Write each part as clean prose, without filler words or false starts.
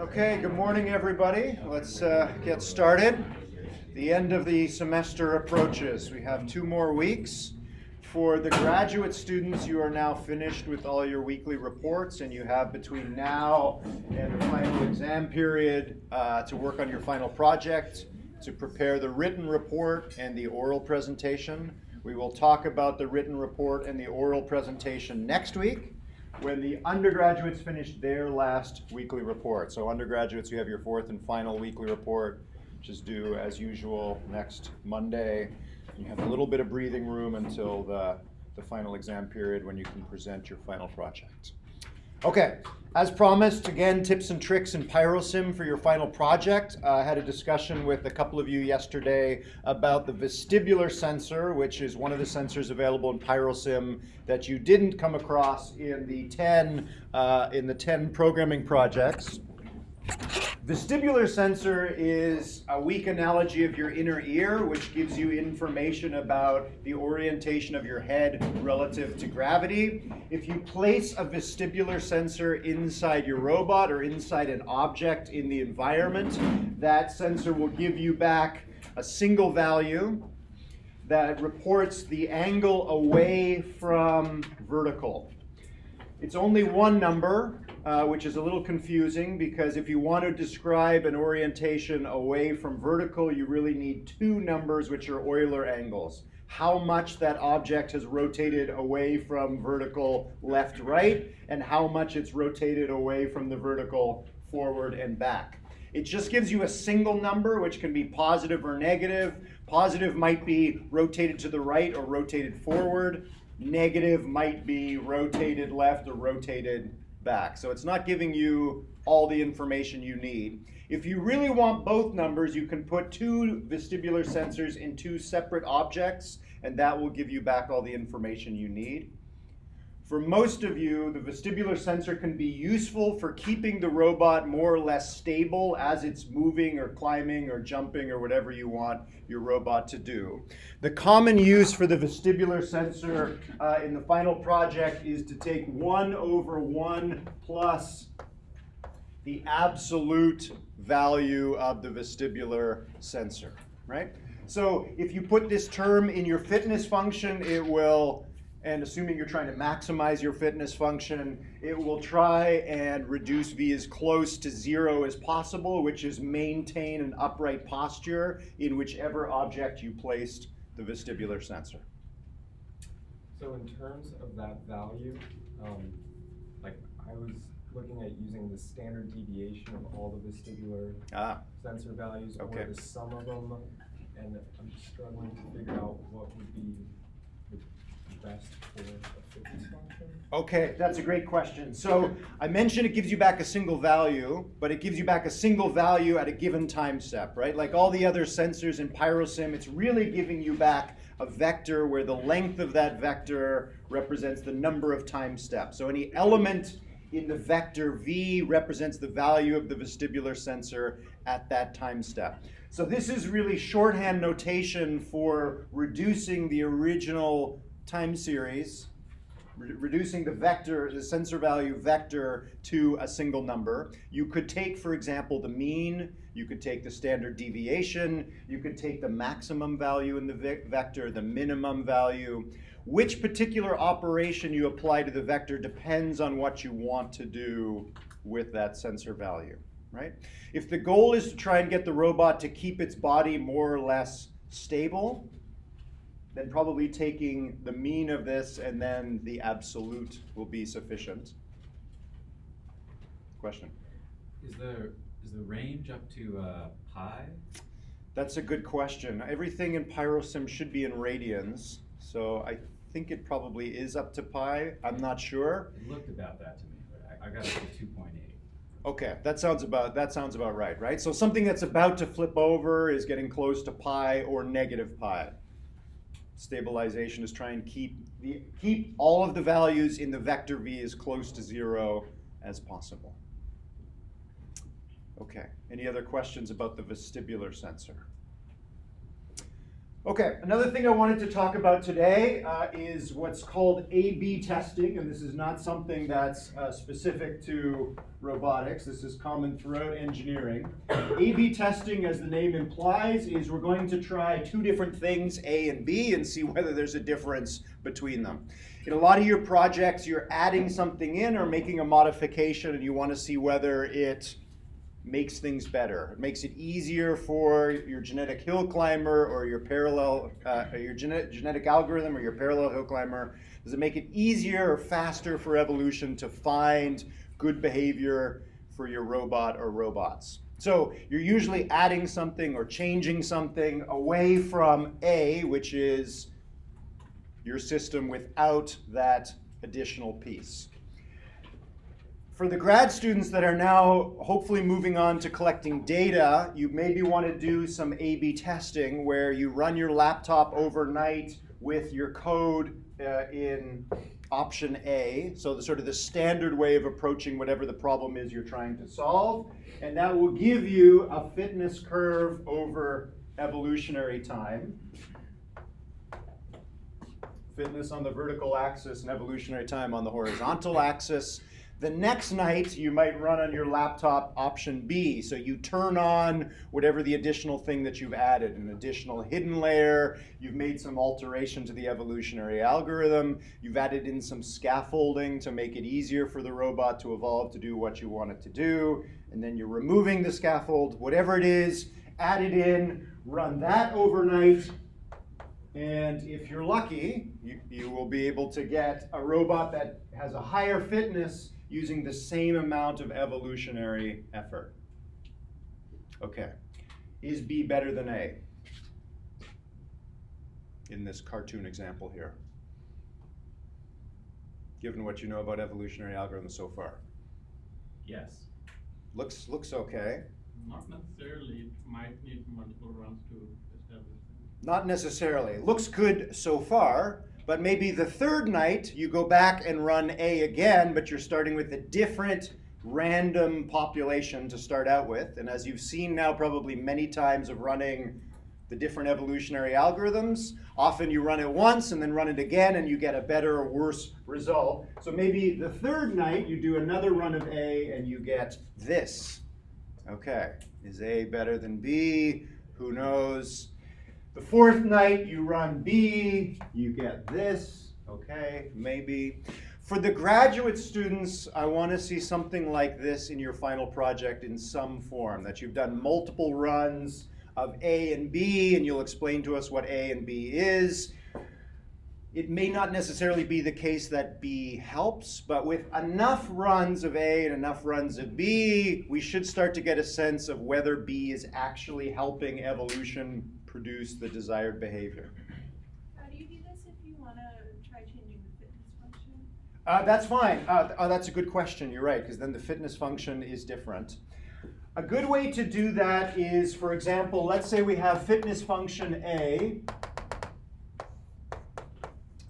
Okay, good morning, everybody. Let's get started. The end of the semester approaches. We have 2 more weeks. For the graduate students, you are now finished with all your weekly reports, and you have between now and the final exam period to work on your final project, to prepare the written report and the oral presentation. We will talk about the written report and the oral presentation next week, when the undergraduates finish their last weekly report. So undergraduates, you have your 4th and final weekly report, which is due as usual next Monday. You have a little bit of breathing room until the final exam period when you can present your final project. Okay, as promised, again, tips and tricks in PyroSim for your final project. I had a discussion with a couple of you yesterday about the vestibular sensor, which is one of the sensors available in PyroSim that you didn't come across in the 10 programming projects. Vestibular sensor is a weak analogy of your inner ear, which gives you information about the orientation of your head relative to gravity. If you place a vestibular sensor inside your robot or inside an object in the environment, that sensor will give you back a single value that reports the angle away from vertical. It's only one number, which is a little confusing because if you want to describe an orientation away from vertical, you really need 2 numbers, which are Euler angles. How much that object has rotated away from vertical left, right, and how much it's rotated away from the vertical forward and back. It just gives you a single number, which can be positive or negative. Positive might be rotated to the right or rotated forward. Negative might be rotated left or rotated back. So it's not giving you all the information you need. If you really want both numbers, you can put 2 vestibular sensors in 2 separate objects, and that will give you back all the information you need. For most of you, the vestibular sensor can be useful for keeping the robot more or less stable as it's moving or climbing or jumping or whatever you want your robot to do. The common use for the vestibular sensor in the final project is to take 1/1 plus the absolute value of the vestibular sensor, right? So if you put this term in your fitness function, it will, and assuming you're trying to maximize your fitness function, it will try and reduce V as close to 0 as possible, which is maintain an upright posture in whichever object you placed the vestibular sensor. So in terms of that value, like I was looking at using the standard deviation of all the vestibular sensor values, or the sum of them, and I'm just struggling to figure out what would be best for a fitness function? Okay, that's a great question. So I mentioned it gives you back a single value, but it gives you back a single value at a given time step, right? Like all the other sensors in PyroSim, it's really giving you back a vector where the length of that vector represents the number of time steps. So any element in the vector V represents the value of the vestibular sensor at that time step. So this is really shorthand notation for reducing the original time series, reducing the vector, the sensor value vector to a single number. You could take, for example, the mean, you could take the standard deviation, you could take the maximum value in the vector, the minimum value. Which particular operation you apply to the vector depends on what you want to do with that sensor value, right? If the goal is to try and get the robot to keep its body more or less stable, then probably taking the mean of this and then the absolute will be sufficient. Question? Is the range up to pi? That's a good question. Everything in PyroSim should be in radians, so I think it probably is up to pi. I'm not sure. It looked about that to me, but I got it to 2.8. Okay, that sounds about right? So something that's about to flip over is getting close to pi or negative pi. Stabilization is trying to keep all of the values in the vector V as close to 0 as possible. Okay, any other questions about the vestibular sensor? Okay, another thing I wanted to talk about today is what's called A/B testing, and this is not something that's specific to robotics. This is common throughout engineering. A/B testing, as the name implies, is we're going to try two different things, A and B, and see whether there's a difference between them. In a lot of your projects, you're adding something in or making a modification, and you want to see whether it makes things better. It makes it easier for your genetic hill climber or your genetic algorithm or your parallel hill climber. Does it make it easier or faster for evolution to find good behavior for your robot or robots? So you're usually adding something or changing something away from A, which is your system without that additional piece. For the grad students that are now hopefully moving on to collecting data, you maybe want to do some A/B testing where you run your laptop overnight with your code in option A, so the sort of the standard way of approaching whatever the problem is you're trying to solve, and that will give you a fitness curve over evolutionary time. Fitness on the vertical axis and evolutionary time on the horizontal axis. The next night, you might run on your laptop option B. So you turn on whatever the additional thing that you've added, an additional hidden layer, you've made some alteration to the evolutionary algorithm, you've added in some scaffolding to make it easier for the robot to evolve to do what you want it to do, and then you're removing the scaffold, whatever it is, add it in, run that overnight, and if you're lucky, you will be able to get a robot that has a higher fitness using the same amount of evolutionary effort. Okay, is B better than A in this cartoon example here, given what you know about evolutionary algorithms so far? Yes. Looks okay. Not necessarily. It might need multiple runs to establish them. Not necessarily. Looks good so far. But maybe the third night, you go back and run A again, but you're starting with a different random population to start out with. And as you've seen now probably many times of running the different evolutionary algorithms, often you run it once and then run it again and you get a better or worse result. So maybe the third night, you do another run of A and you get this. Okay, is A better than B? Who knows? The fourth night, you run B, you get this, okay, maybe. For the graduate students, I want to see something like this in your final project in some form, that you've done multiple runs of A and B, and you'll explain to us what A and B is. It may not necessarily be the case that B helps, but with enough runs of A and enough runs of B, we should start to get a sense of whether B is actually helping evolution produce the desired behavior. How do you do this if you want to try changing the fitness function? That's fine. That's a good question. You're right, because then the fitness function is different. A good way to do that is, for example, let's say we have fitness function A,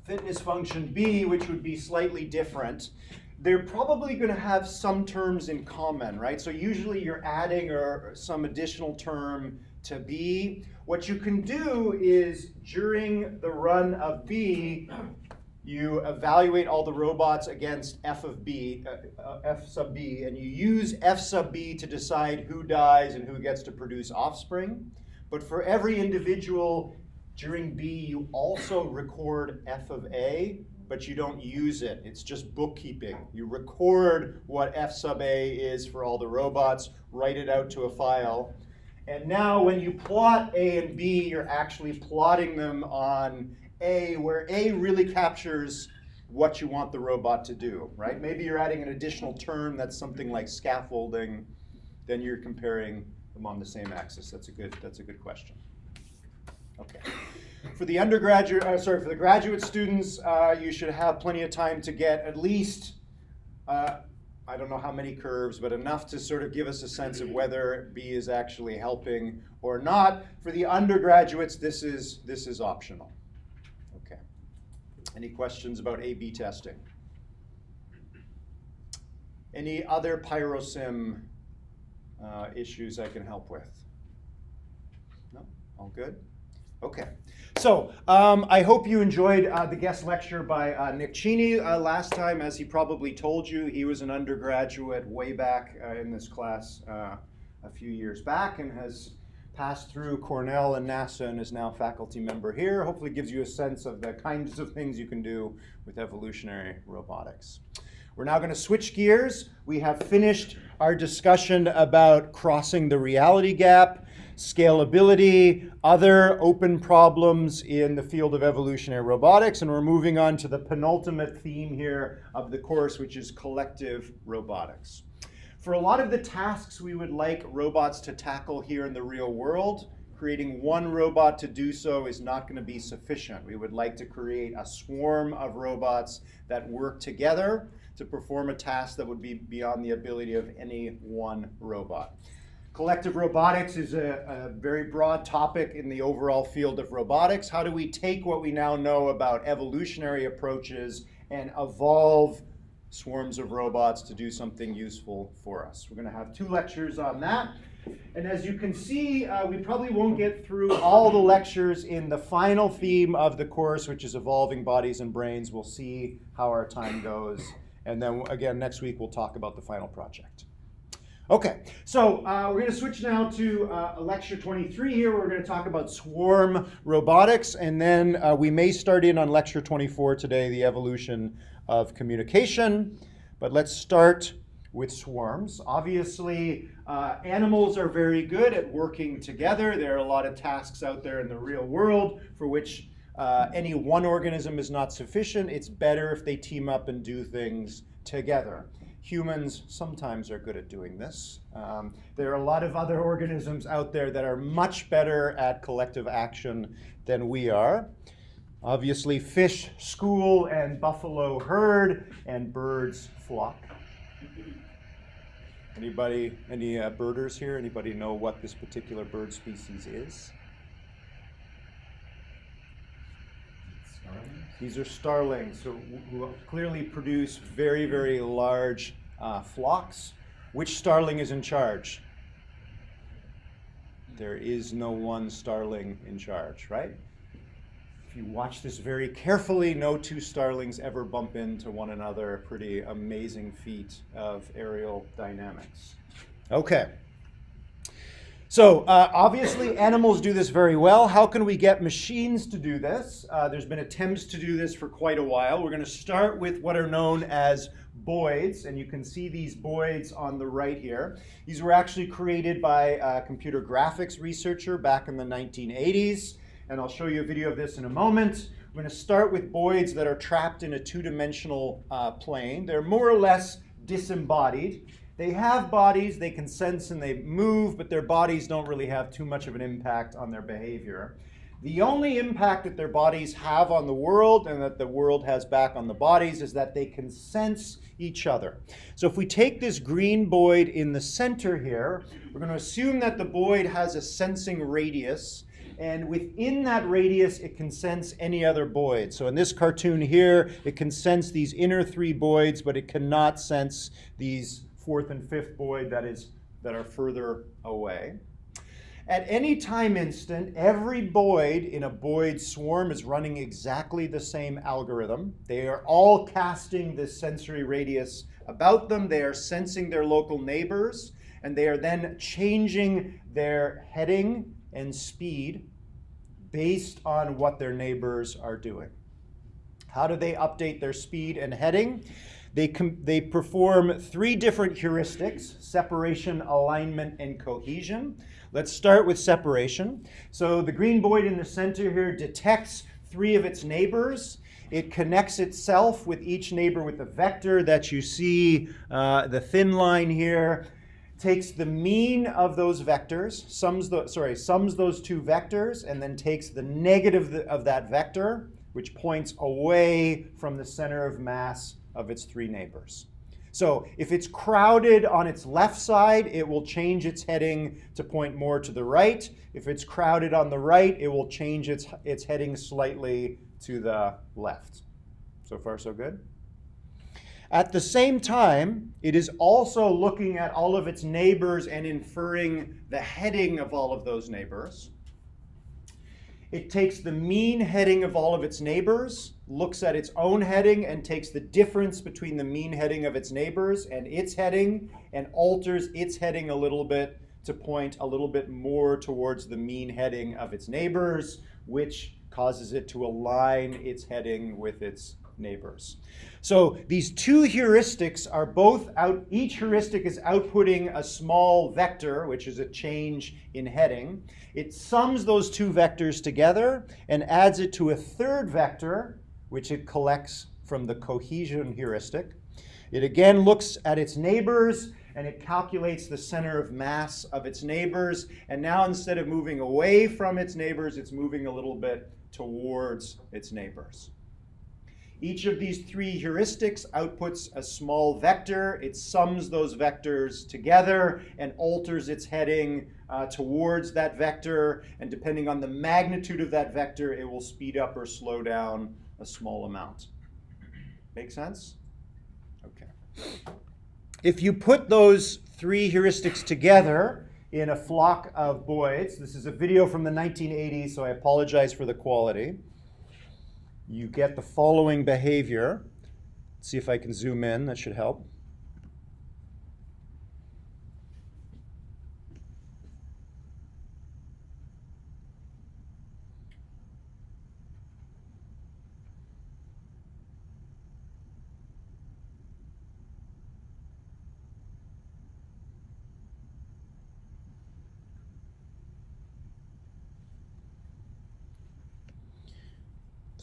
fitness function B, which would be slightly different. They're probably going to have some terms in common, right? So usually you're adding some additional term to B. What you can do is during the run of B, you evaluate all the robots against F sub B, and you use F sub B to decide who dies and who gets to produce offspring. But for every individual during B, you also record F of A, but you don't use it. It's just bookkeeping. You record what F sub A is for all the robots, write it out to a file. And now when you plot A and B, you're actually plotting them on A, where A really captures what you want the robot to do, right? Maybe you're adding an additional term that's something like scaffolding, then you're comparing them on the same axis. That's a good question. Okay. For the for the graduate students, you should have plenty of time to get at least I don't know how many curves, but enough to sort of give us a sense of whether B is actually helping or not. For the undergraduates, this is optional. Okay. Any questions about A/B testing? Any other pyrosim issues I can help with? No? All good? Okay. So I hope you enjoyed the guest lecture by Nick Cheney last time. As he probably told you, he was an undergraduate way back in this class a few years back and has passed through Cornell and NASA and is now a faculty member here. Hopefully gives you a sense of the kinds of things you can do with evolutionary robotics. We're now going to switch gears. We have finished our discussion about crossing the reality gap, scalability, other open problems in the field of evolutionary robotics, and we're moving on to the penultimate theme here of the course, which is collective robotics. For a lot of the tasks we would like robots to tackle here in the real world, creating one robot to do so is not going to be sufficient. We would like to create a swarm of robots that work together to perform a task that would be beyond the ability of any one robot. Collective robotics is a very broad topic in the overall field of robotics. How do we take what we now know about evolutionary approaches and evolve swarms of robots to do something useful for us? We're going to have 2 lectures on that. And as you can see, we probably won't get through all the lectures in the final theme of the course, which is evolving bodies and brains. We'll see how our time goes. And then again, next week, we'll talk about the final project. Okay, so we're going to switch now to lecture 23 here. We're going to talk about swarm robotics, and then we may start in on lecture 24 today, the evolution of communication. But let's start with swarms. Obviously, animals are very good at working together. There are a lot of tasks out there in the real world for which any one organism is not sufficient. It's better if they team up and do things together. Humans sometimes are good at doing this. There are a lot of other organisms out there that are much better at collective action than we are. Obviously, fish school and buffalo herd and birds flock. Any birders here? Anybody know what this particular bird species is? These are starlings, who clearly produce very, very large flocks. Which starling is in charge? There is no one starling in charge, right? If you watch this very carefully, no 2 starlings ever bump into one another. A pretty amazing feat of aerial dynamics. Okay. So obviously animals do this very well. How can we get machines to do this? There's been attempts to do this for quite a while. We're going to start with what are known as Boyds, and you can see these Boyds on the right here. These were actually created by a computer graphics researcher back in the 1980s, and I'll show you a video of this in a moment. We're going to start with Boyds that are trapped in a 2-dimensional plane. They're more or less disembodied. They have bodies, they can sense and they move, but their bodies don't really have too much of an impact on their behavior. The only impact that their bodies have on the world and that the world has back on the bodies is that they can sense each other. So if we take this green Boyd in the center here, we're going to assume that the Boyd has a sensing radius, and within that radius it can sense any other Boyd. So in this cartoon here, it can sense these inner 3 Boyds, but it cannot sense these 4th and 5th Boyd that are further away. At any time instant, every Boyd in a Boyd swarm is running exactly the same algorithm. They are all casting this sensory radius about them. They are sensing their local neighbors, and they are then changing their heading and speed based on what their neighbors are doing. How do they update their speed and heading? They perform 3 different heuristics: separation, alignment, and cohesion. Let's start with separation. So the green Boyd in the center here detects 3 of its neighbors. It connects itself with each neighbor with a vector that you see, the thin line here, takes the mean of those vectors, sums those 2 vectors, and then takes the negative of that vector, which points away from the center of mass of its 3 neighbors. So if it's crowded on its left side, it will change its heading to point more to the right. If it's crowded on the right, it will change its heading slightly to the left. So far, so good? At the same time, it is also looking at all of its neighbors and inferring the heading of all of those neighbors. It takes the mean heading of all of its neighbors, looks at its own heading, and takes the difference between the mean heading of its neighbors and its heading, and alters its heading a little bit to point a little bit more towards the mean heading of its neighbors, which causes it to align its heading with its neighbors. So these two heuristics are both out, each heuristic is outputting a small vector, which is a change in heading. It sums those two vectors together and adds it to a third vector, which it collects from the cohesion heuristic. It again looks at its neighbors and it calculates the center of mass of its neighbors. And now instead of moving away from its neighbors, it's moving a little bit towards its neighbors. Each of these three heuristics outputs a small vector. It sums those vectors together and alters its heading towards that vector. And depending on the magnitude of that vector, it will speed up or slow down a small amount. Make sense? Okay. If you put those three heuristics together in a flock of Boyds, this is a video from the 1980s, so I apologize for the quality. You get the following behavior. Let's see if I can zoom in, that should help.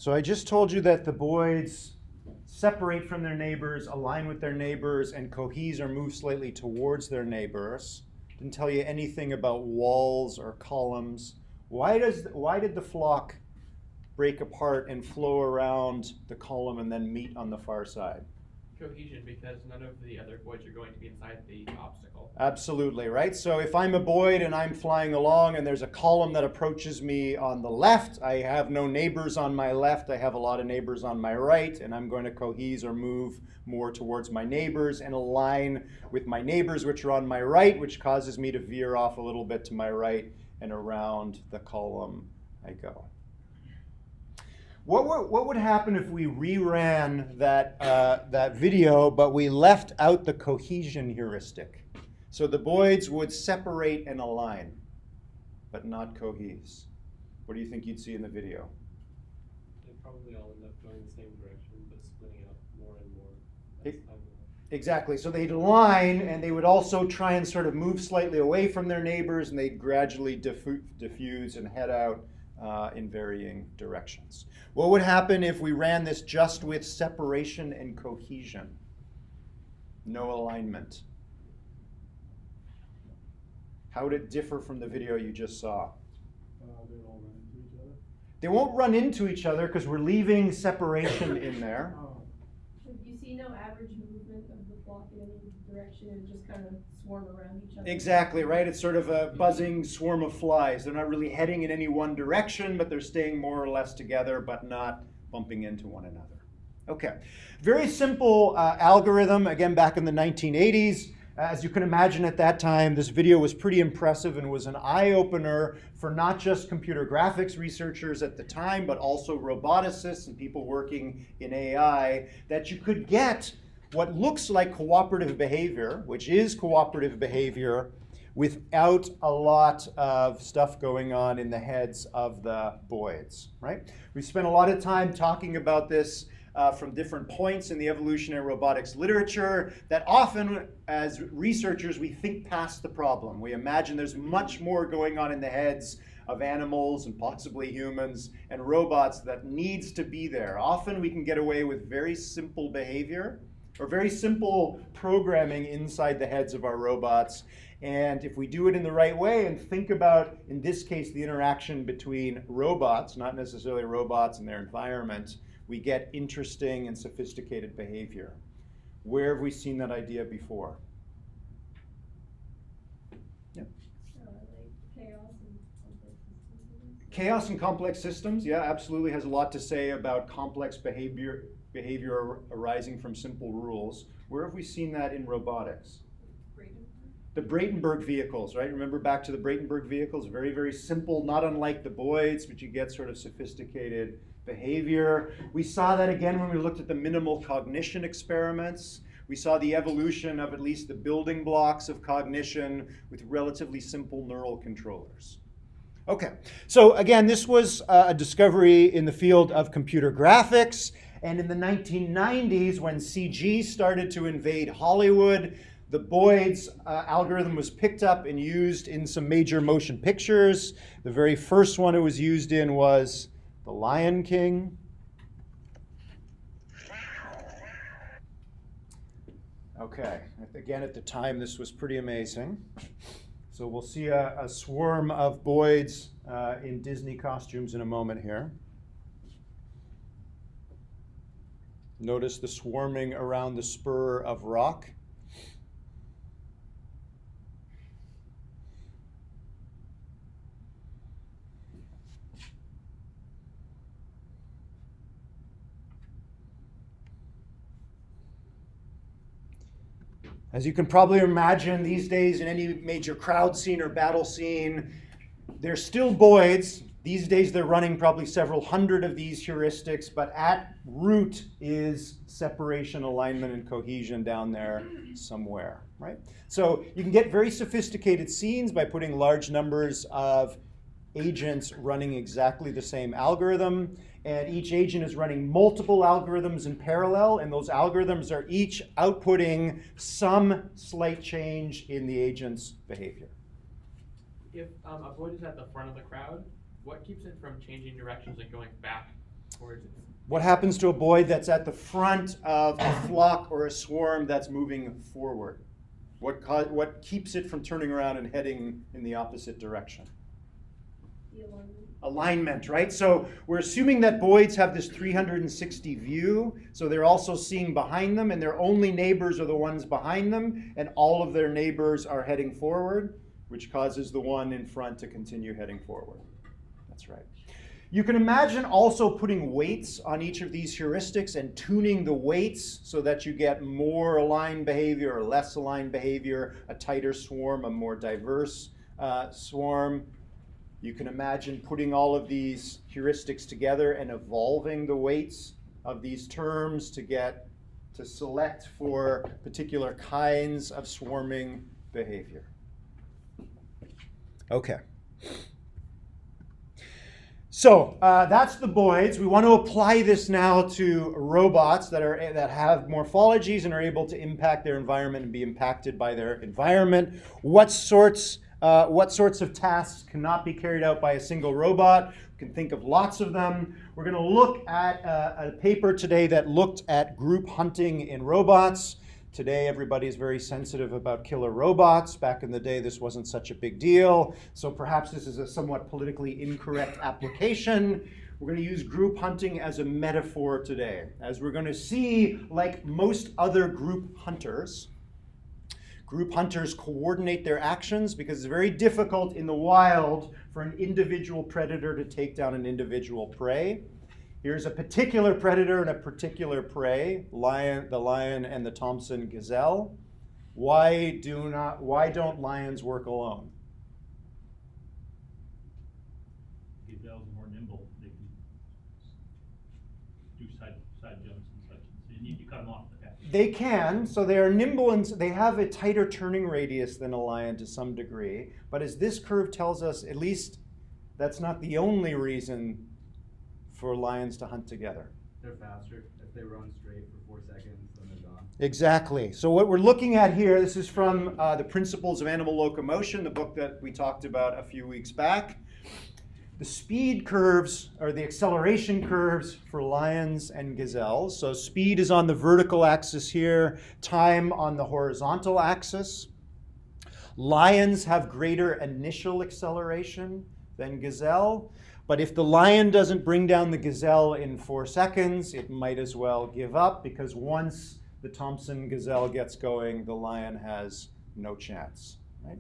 So I just told you that the Boyds separate from their neighbors, align with their neighbors, and cohese or move slightly towards their neighbors. Didn't tell you anything about walls or columns. Why did the flock break apart and flow around the column and then meet on the far side? Cohesion, because none of the other Boyds are going to be inside the obstacle. Absolutely, right? So if I'm a Boyd and I'm flying along and there's a column that approaches me on the left, I have no neighbors on my left, I have a lot of neighbors on my right, and I'm going to cohese or move more towards my neighbors and align with my neighbors, which are on my right, which causes me to veer off a little bit to my right, and around the column I go. What would happen if we reran that video, but we left out the cohesion heuristic? So the Boyds would separate and align, but not cohese. What do you think you'd see in the video? They'd probably all end up going the same direction, but splitting out more and more as time goes on. Exactly. So they'd align, and they would also try and sort of move slightly away from their neighbors, and they'd gradually diffuse and head out in varying directions. What would happen if we ran this just with separation and cohesion? No alignment. How would it differ from the video you just saw? They all run into each other. They won't run into each other because we're leaving separation in there. So you see no average movement of the flock in any direction, and just kind of swarm around each other? Exactly, right? It's sort of a buzzing swarm of flies. They're not really heading in any one direction, but they're staying more or less together, but not bumping into one another. Okay, very simple algorithm, again, back in the 1980s. As you can imagine at that time, this video was pretty impressive and was an eye-opener for not just computer graphics researchers at the time, but also roboticists and people working in AI, that you could get what looks like cooperative behavior, which is cooperative behavior, without a lot of stuff going on in the heads of the Boyds, right? We spent a lot of time talking about this from different points in the evolutionary robotics literature, that often as researchers we think past the problem. We imagine there's much more going on in the heads of animals and possibly humans and robots that needs to be there. Often we can get away with very simple behavior or very simple programming inside the heads of our robots. And if we do it in the right way and think about, in this case, the interaction between robots, not necessarily robots and their environment, we get interesting and sophisticated behavior. Where have we seen that idea before? Yeah. Like chaos and complex systems. Chaos and complex systems, yeah, absolutely has a lot to say about complex behavior arising from simple rules. Where have we seen that in robotics? Braden. The Bratenberg vehicles, right? Remember back to the Bratenberg vehicles, very, very simple, not unlike the Boyds, but you get sort of sophisticated behavior. We saw that again when we looked at the minimal cognition experiments. We saw the evolution of at least the building blocks of cognition with relatively simple neural controllers. Okay, so again, this was a discovery in the field of computer graphics. And in the 1990s, when CG started to invade Hollywood, the Boyds algorithm was picked up and used in some major motion pictures. The very first one it was used in was The Lion King. Okay, again, at the time, this was pretty amazing. So we'll see a swarm of Boyds in Disney costumes in a moment here. Notice the swarming around the spur of rock. As you can probably imagine, these days in any major crowd scene or battle scene, they're still Boyds. These days they're running probably several hundred of these heuristics, but at root is separation, alignment, and cohesion down there somewhere, right? So you can get very sophisticated scenes by putting large numbers of agents running exactly the same algorithm, and each agent is running multiple algorithms in parallel, and those algorithms are each outputting some slight change in the agent's behavior. If a Boyd is at the front of the crowd, what keeps it from changing directions and going back towards it? What happens to a Boyd that's at the front of a flock or a swarm that's moving forward? What keeps it from turning around and heading in the opposite direction? The alignment. Alignment, right? So we're assuming that Boyds have this 360 view, so they're also seeing behind them, and their only neighbors are the ones behind them, and all of their neighbors are heading forward, which causes the one in front to continue heading forward. That's right. You can imagine also putting weights on each of these heuristics and tuning the weights so that you get more aligned behavior or less aligned behavior, a tighter swarm, a more diverse swarm. You can imagine putting all of these heuristics together and evolving the weights of these terms to select for particular kinds of swarming behavior. Okay. So that's the Boyds. We want to apply this now to robots that have morphologies and are able to impact their environment and be impacted by their environment. What sorts of tasks cannot be carried out by a single robot? We can think of lots of them. We're going to look at a paper today that looked at group hunting in robots. Today, everybody is very sensitive about killer robots. Back in the day, this wasn't such a big deal. So perhaps this is a somewhat politically incorrect application. We're going to use group hunting as a metaphor today. As we're going to see, like most other group hunters coordinate their actions because it's very difficult in the wild for an individual predator to take down an individual prey. Here's a particular predator and a particular prey, the lion and the Thompson gazelle. Why don't lions work alone? Gazelles are more nimble. They can do side jumps and such. So you need to cut them off. They can, so they are nimble and they have a tighter turning radius than a lion to some degree. But as this curve tells us, at least that's not the only reason for lions to hunt together. They're faster. If they run straight for 4 seconds, then they're gone. Exactly. So what we're looking at here, this is from The Principles of Animal Locomotion, the book that we talked about a few weeks back. The speed curves are the acceleration curves for lions and gazelles. So speed is on the vertical axis here, time on the horizontal axis. Lions have greater initial acceleration than gazelle. But if the lion doesn't bring down the gazelle in 4 seconds, it might as well give up because once the Thompson gazelle gets going, the lion has no chance. Right?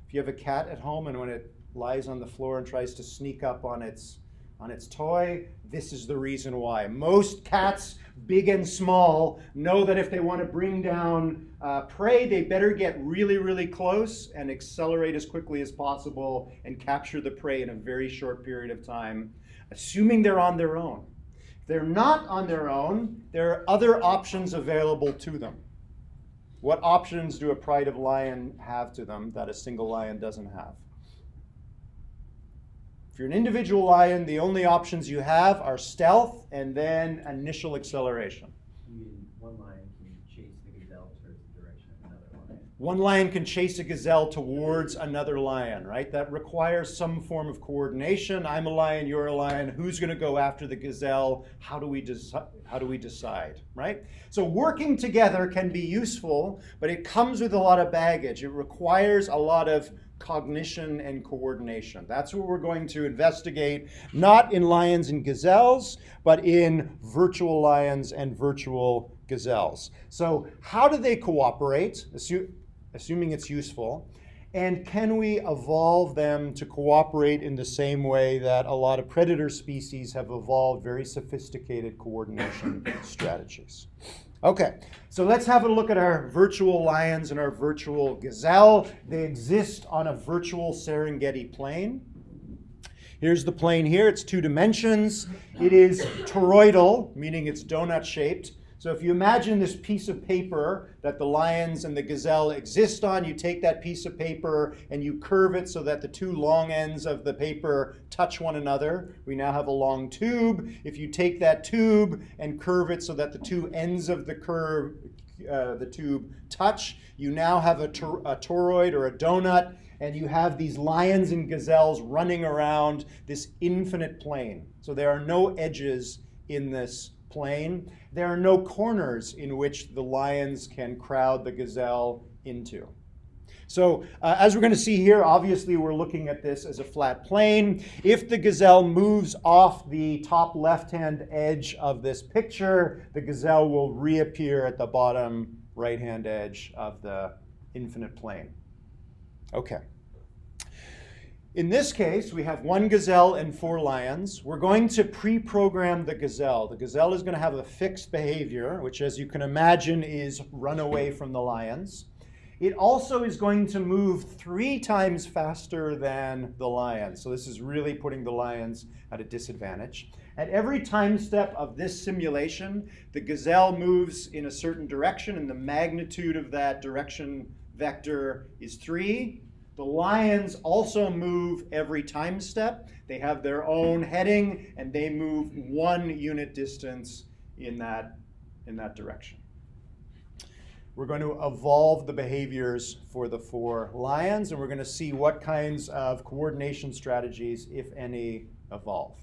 If you have a cat at home and when it lies on the floor and tries to sneak up on its on its toy. This is the reason why. Most cats, big and small, know that if they want to bring down prey, they better get really, really close and accelerate as quickly as possible and capture the prey in a very short period of time, assuming they're on their own. If they're not on their own, there are other options available to them. What options do a pride of lion have to them that a single lion doesn't have? If you're an individual lion, the only options you have are stealth and then initial acceleration. You mean one lion can chase the gazelle towards the direction of another lion? One lion can chase a gazelle towards another lion, right? That requires some form of coordination. I'm a lion, you're a lion. Who's going to go after the gazelle? How do we decide, right? So working together can be useful, but it comes with a lot of baggage. It requires a lot of cognition and coordination. That's what we're going to investigate, not in lions and gazelles, but in virtual lions and virtual gazelles. So how do they cooperate, assuming it's useful, and can we evolve them to cooperate in the same way that a lot of predator species have evolved very sophisticated coordination strategies? Okay, so let's have a look at our virtual lions and our virtual gazelle. They exist on a virtual Serengeti plain. Here's the plane here. It's 2 dimensions. It is toroidal, meaning it's donut-shaped. So if you imagine this piece of paper that the lions and the gazelle exist on, you take that piece of paper and you curve it so that the 2 long ends of the paper touch one another. We now have a long tube. If you take that tube and curve it so that the 2 ends of the tube touch, you now have a toroid or a donut, and you have these lions and gazelles running around this infinite plane. So there are no edges in this plane. There are no corners in which the lions can crowd the gazelle into. So as we're going to see here, obviously we're looking at this as a flat plane. If the gazelle moves off the top left-hand edge of this picture, the gazelle will reappear at the bottom right-hand edge of the infinite plane. Okay. In this case, we have 1 gazelle and 4 lions. We're going to pre-program the gazelle. The gazelle is going to have a fixed behavior, which, as you can imagine, is run away from the lions. It also is going to move 3 times faster than the lions. So this is really putting the lions at a disadvantage. At every time step of this simulation, the gazelle moves in a certain direction, and the magnitude of that direction vector is 3. The lions also move every time step. They have their own heading, and they move 1 unit distance in that direction. We're going to evolve the behaviors for the 4 lions, and we're going to see what kinds of coordination strategies, if any, evolve.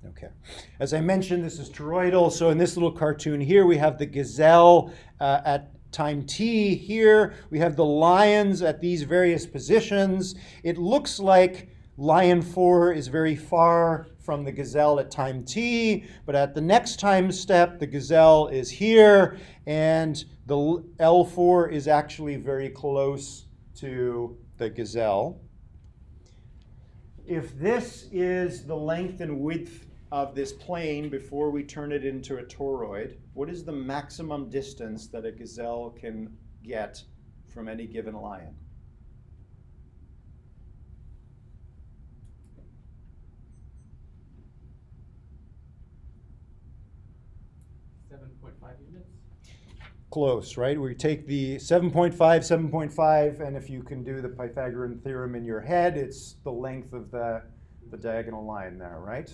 Okay. As I mentioned, this is toroidal. So in this little cartoon here, we have the gazelle at time t here. We have the lions at these various positions. It looks like lion 4 is very far from the gazelle at time t, but at the next time step, the gazelle is here, and the L4 is actually very close to the gazelle. If this is the length and width of this plane before we turn it into a toroid, what is the maximum distance that a gazelle can get from any given lion? 7.5 units. Close, right? We take the 7.5, and if you can do the Pythagorean theorem in your head, it's the length of the diagonal line there, right?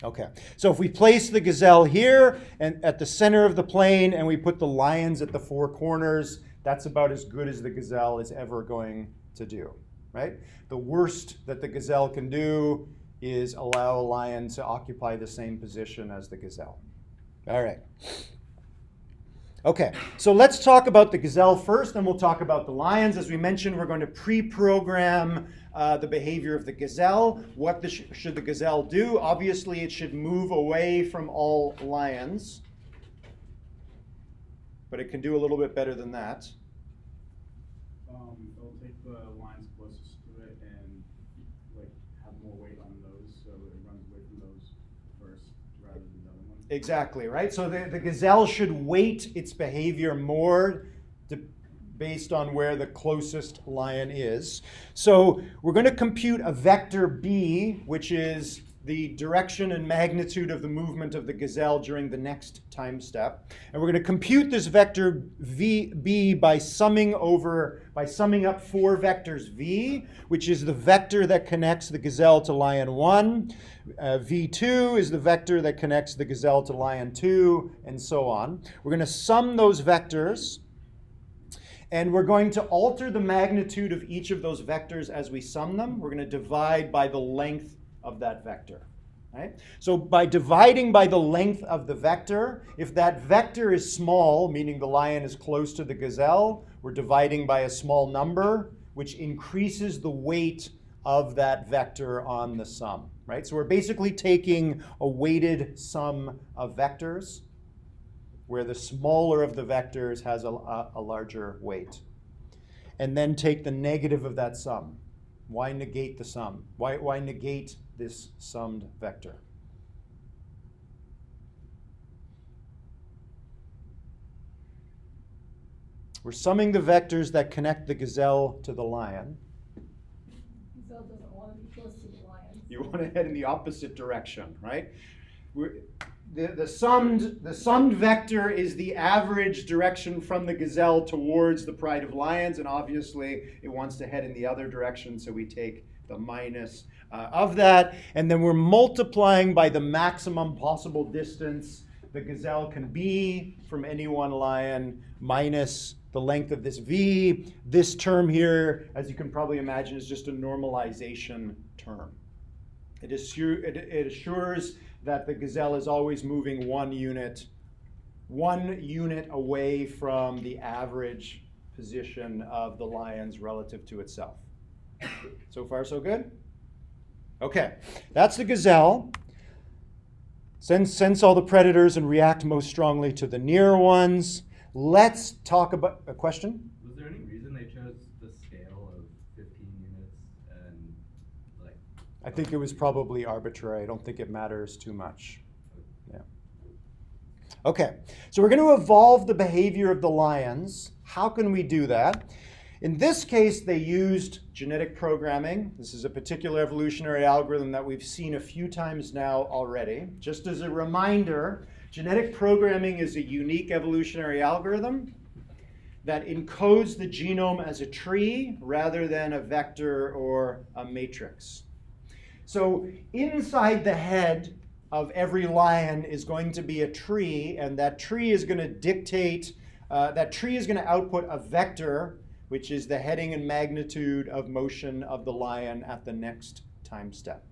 Okay, so if we place the gazelle here and at the center of the plane, and we put the lions at the 4 corners, that's about as good as the gazelle is ever going to do, right? The worst that the gazelle can do is allow a lion to occupy the same position as the gazelle. All right. Okay, so let's talk about the gazelle first, then we'll talk about the lions. As we mentioned, we're going to pre-program the behavior of the gazelle. What should the gazelle do? Obviously, it should move away from all lions, but it can do a little bit better than that. It'll take the lines closest to it and have more weight on those, so it runs away from those first rather than the other ones? Exactly, right? So the gazelle should weight its behavior more based on where the closest lion is. So we're going to compute a vector b, which is the direction and magnitude of the movement of the gazelle during the next time step. And we're going to compute this vector b by summing up 4 vectors v, which is the vector that connects the gazelle to lion 1. v2 is the vector that connects the gazelle to lion 2, and so on. We're going to sum those vectors, and we're going to alter the magnitude of each of those vectors as we sum them. We're going to divide by the length of that vector. Right? So by dividing by the length of the vector, if that vector is small, meaning the lion is close to the gazelle, we're dividing by a small number, which increases the weight of that vector on the sum. Right? So we're basically taking a weighted sum of vectors, where the smaller of the vectors has a larger weight. And then take the negative of that sum. Why negate the sum? Why negate this summed vector? We're summing the vectors that connect the gazelle to the lion. Gazelle doesn't want to be close to the lion. You want to head in the opposite direction, right? The summed vector is the average direction from the gazelle towards the pride of lions, and obviously it wants to head in the other direction, so we take the minus of that, and then we're multiplying by the maximum possible distance the gazelle can be from any one lion minus the length of this v. This term here, as you can probably imagine, is just a normalization term. It assures that the gazelle is always moving 1 unit away from the average position of the lions relative to itself. So far, so good? Okay, that's the gazelle. Sense all the predators and react most strongly to the near ones. Let's talk about a question. Was there any reason they chose the scale of 15 units and like? I think it was probably arbitrary. I don't think it matters too much. Yeah. Okay, so we're going to evolve the behavior of the lions. How can we do that? In this case, they used genetic programming. This is a particular evolutionary algorithm that we've seen a few times now already. Just as a reminder, genetic programming is a unique evolutionary algorithm that encodes the genome as a tree rather than a vector or a matrix. So inside the head of every lion is going to be a tree, and that tree is going to dictate, that tree is going to output a vector, which is the heading and magnitude of motion of the lion at the next time step.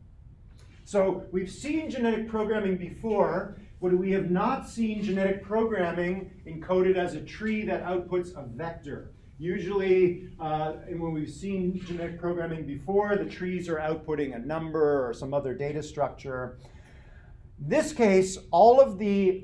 So we've seen genetic programming before, but we have not seen genetic programming encoded as a tree that outputs a vector. Usually, when we've seen genetic programming before, the trees are outputting a number or some other data structure. In this case, all of the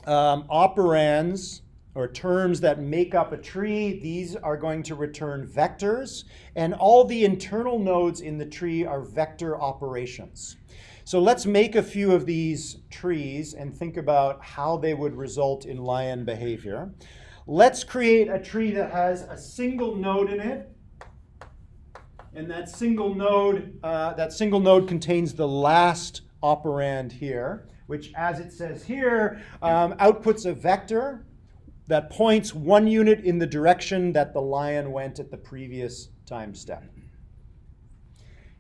operands or terms that make up a tree, these are going to return vectors, and all the internal nodes in the tree are vector operations. So let's make a few of these trees and think about how they would result in lion behavior. Let's create a tree that has a single node in it, and that single node contains the last operand here, which, as it says here, outputs a vector that points 1 unit in the direction that the lion went at the previous time step.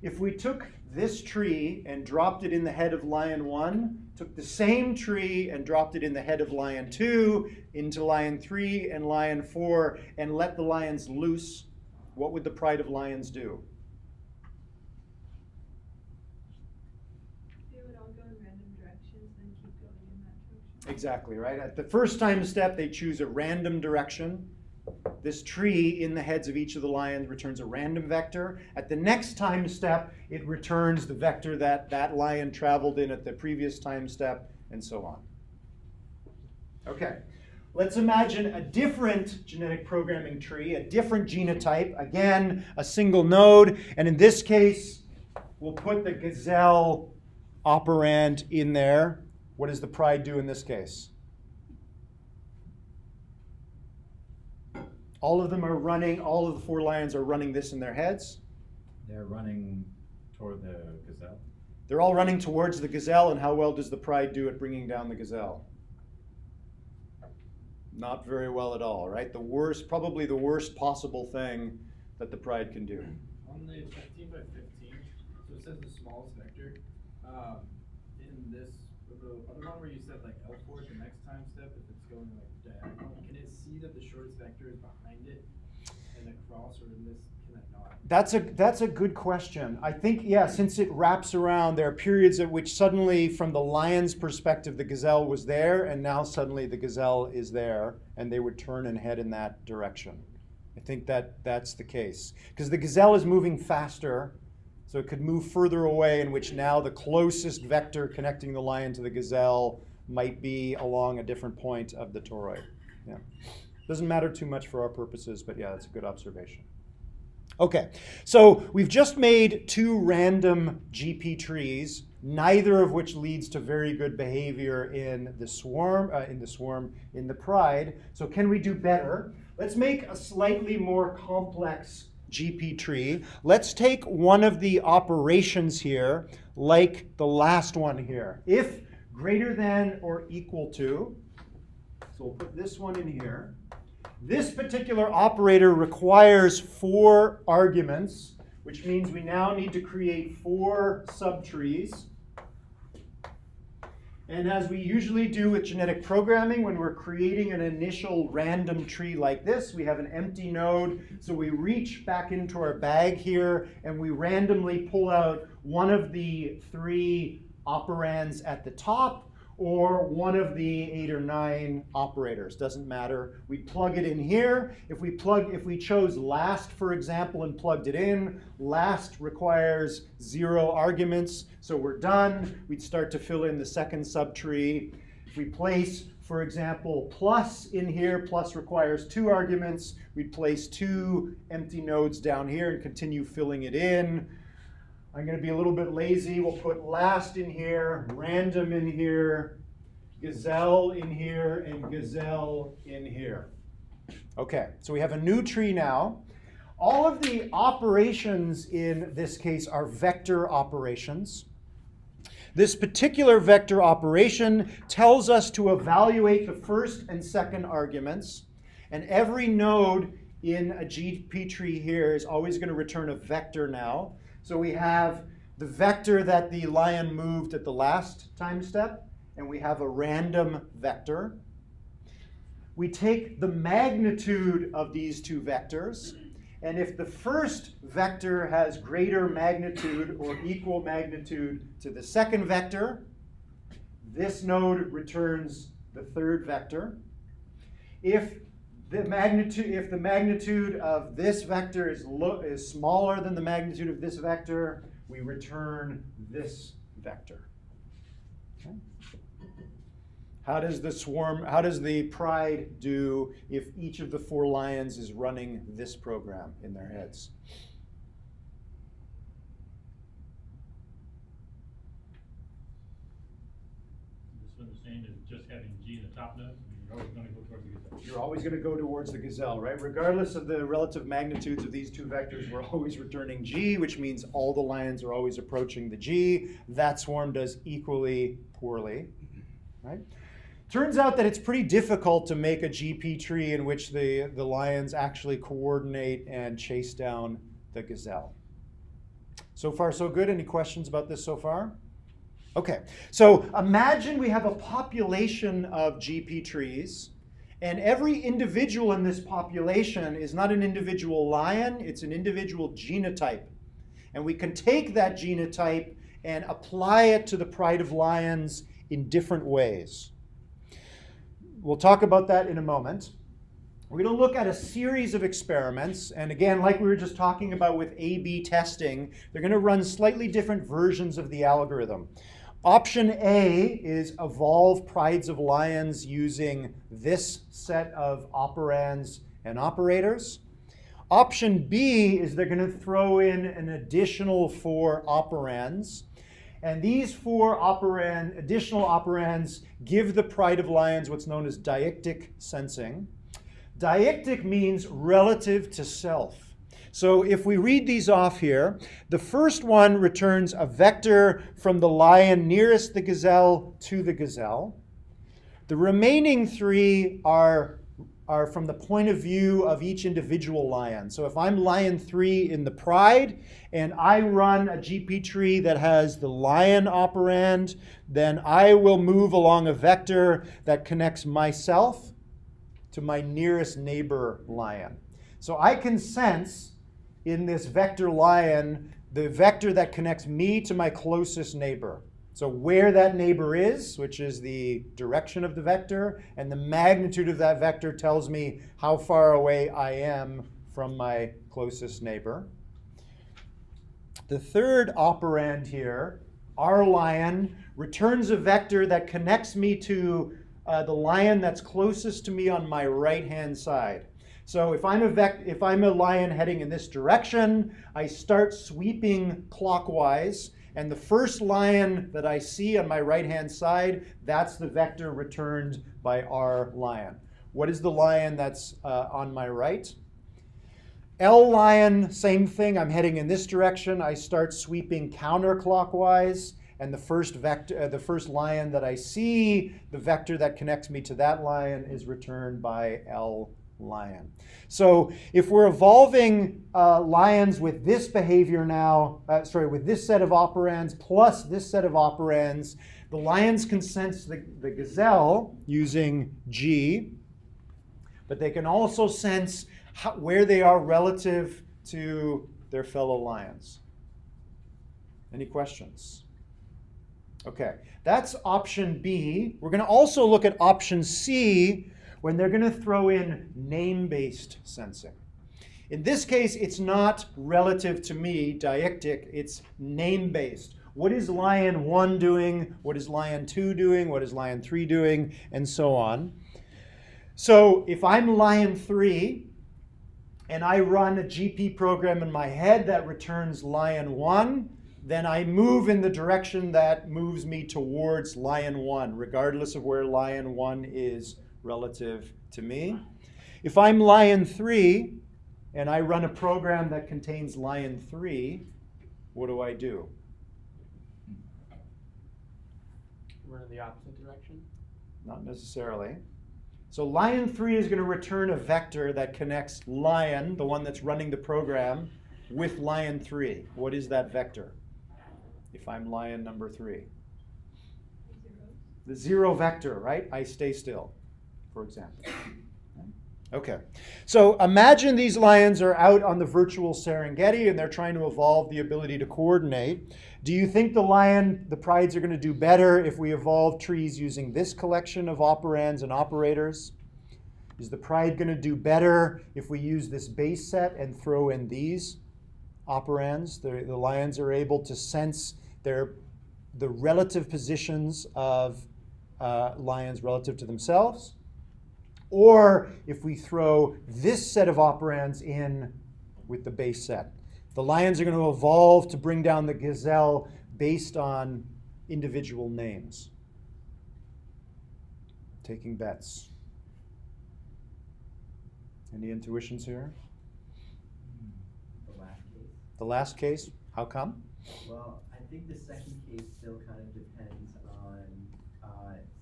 If we took this tree and dropped it in the head of lion 1, took the same tree and dropped it in the head of lion 2, into lion 3 and lion 4, and let the lions loose, what would the pride of lions do? They would all go in random directions and keep going in that direction. Exactly, right? At the first time step, they choose a random direction. This tree in the heads of each of the lions returns a random vector. At the next time step, it returns the vector that that lion traveled in at the previous time step, and so on. Okay. let's imagine a different genetic programming tree, a different genotype, again, a single node, and in this case, we'll put the Gazelle operand in there. What does the pride do in this case? All of them are running, all of the 4 lions are running this in their heads. They're running toward the Gazelle. They're all running towards the Gazelle, and how well does the pride do at bringing down the Gazelle? Not very well at all, right? Probably the worst possible thing that the pride can do. On the 15 by 15, so it says the smallest vector. In this, the other one where you said like L4 the next time step, if it's going like diagonal, can it see that the shortest vector is behind it and across, or in this, can it not? That's a good question. I think, yeah, since it wraps around, there are periods at which suddenly, from the lion's perspective, the Gazelle was there, and now suddenly the Gazelle is there, and they would turn and head in that direction. I think that's the case. Because the Gazelle is moving faster, so it could move further away, in which now the closest vector connecting the lion to the Gazelle might be along a different point of the toroid. Yeah. Doesn't matter too much for our purposes, but yeah, that's a good observation. Okay, so we've just made 2 random GP trees, neither of which leads to very good behavior in the pride. So can we do better? Let's make a slightly more complex GP tree. Let's take one of the operations here, like the last one here. If greater than or equal to, so we'll put this one in here. This particular operator requires 4 arguments, which means we now need to create 4 subtrees. And as we usually do with genetic programming, when we're creating an initial random tree like this, we have an empty node. So we reach back into our bag here, and we randomly pull out one of the 3 operands at the top, or one of the 8 or 9 operators, doesn't matter. We plug it in here. If we chose last, for example, and plugged it in, last requires 0 arguments, so we're done. We'd start to fill in the second subtree. If we place, for example, plus in here, plus requires 2 arguments, we'd place 2 empty nodes down here and continue filling it in. I'm going to be a little bit lazy. We'll put last in here, random in here, Gazelle in here, and Gazelle in here. Okay, so we have a new tree now. All of the operations in this case are vector operations. This particular vector operation tells us to evaluate the first and second arguments, and every node in a GP tree here is always going to return a vector now. So we have the vector that the lion moved at the last time step, and we have a random vector. We take the magnitude of these 2 vectors, and if the first vector has greater magnitude or equal magnitude to the second vector, this node returns the third vector. If the magnitude of this vector is smaller than the magnitude of this vector, we return this vector. Okay. How does the pride do if each of the 4 lions is running this program in their heads? This understanding is just having G in the top node, you're always going to go towards the Gazelle. You're always going to go towards the Gazelle, right? Regardless of the relative magnitudes of these 2 vectors, we're always returning G, which means all the lions are always approaching the G. That swarm does equally poorly, right? Turns out that it's pretty difficult to make a GP tree in which the lions actually coordinate and chase down the Gazelle. So far, so good. Any questions about this so far? Okay, so imagine we have a population of GP trees, and every individual in this population is not an individual lion, it's an individual genotype. And we can take that genotype and apply it to the pride of lions in different ways. We'll talk about that in a moment. We're going to look at a series of experiments, and again, like we were just talking about with A/B testing, they're going to run slightly different versions of the algorithm. Option A is evolve prides of lions using this set of operands and operators. Option B is they're going to throw in an additional 4 operands. And these 4 additional operands give the pride of lions what's known as deictic sensing. Deictic means relative to self. So if we read these off here, the first one returns a vector from the lion nearest the gazelle to the gazelle. The remaining 3 are from the point of view of each individual lion. So if I'm lion 3 in the pride and I run a GP tree that has the lion operand, then I will move along a vector that connects myself to my nearest neighbor lion. So I can sense in this vector lion the vector that connects me to my closest neighbor. So where that neighbor is, which is the direction of the vector, and the magnitude of that vector tells me how far away I am from my closest neighbor. The third operand here, our lion, returns a vector that connects me to the lion that's closest to me on my right-hand side. So if I'm a lion heading in this direction, I start sweeping clockwise, and the first lion that I see on my right-hand side, that's the vector returned by our lion. What is the lion that's on my right? L lion, same thing. I'm heading in this direction. I start sweeping counterclockwise, and the first lion that I see, the vector that connects me to that lion, is returned by L lion. So if we're evolving lions with this behavior now, with this set of operands plus this set of operands, the lions can sense the gazelle using G, but they can also sense where they are relative to their fellow lions. Any questions? Okay, that's option B. We're going to also look at option C, when they're going to throw in name-based sensing. In this case, it's not relative to me, deictic, it's name-based. What is lion 1 doing? What is lion 2 doing? What is lion 3 doing? And so on. So if I'm lion 3, and I run a GP program in my head that returns lion 1, then I move in the direction that moves me towards lion 1, regardless of where lion 1 is relative to me. If I'm lion 3 and I run a program that contains lion 3, what do I do? Run in the opposite direction? Not necessarily. So lion 3 is going to return a vector that connects lion, the one that's running the program, with lion 3. What is that vector? If I'm lion number 3. The 0 vector, right? I stay still, for example. Okay, so imagine these lions are out on the virtual Serengeti and they're trying to evolve the ability to coordinate. Do you think the prides are going to do better if we evolve trees using this collection of operands and operators? Is the pride going to do better if we use this base set and throw in these operands? The lions are able to sense the relative positions of lions relative to themselves. Or if we throw this set of operands in with the base set. The lions are going to evolve to bring down the gazelle based on individual names. Taking bets. Any intuitions here? The last case. The last case? How come? Well, I think the second case still kind of depends on,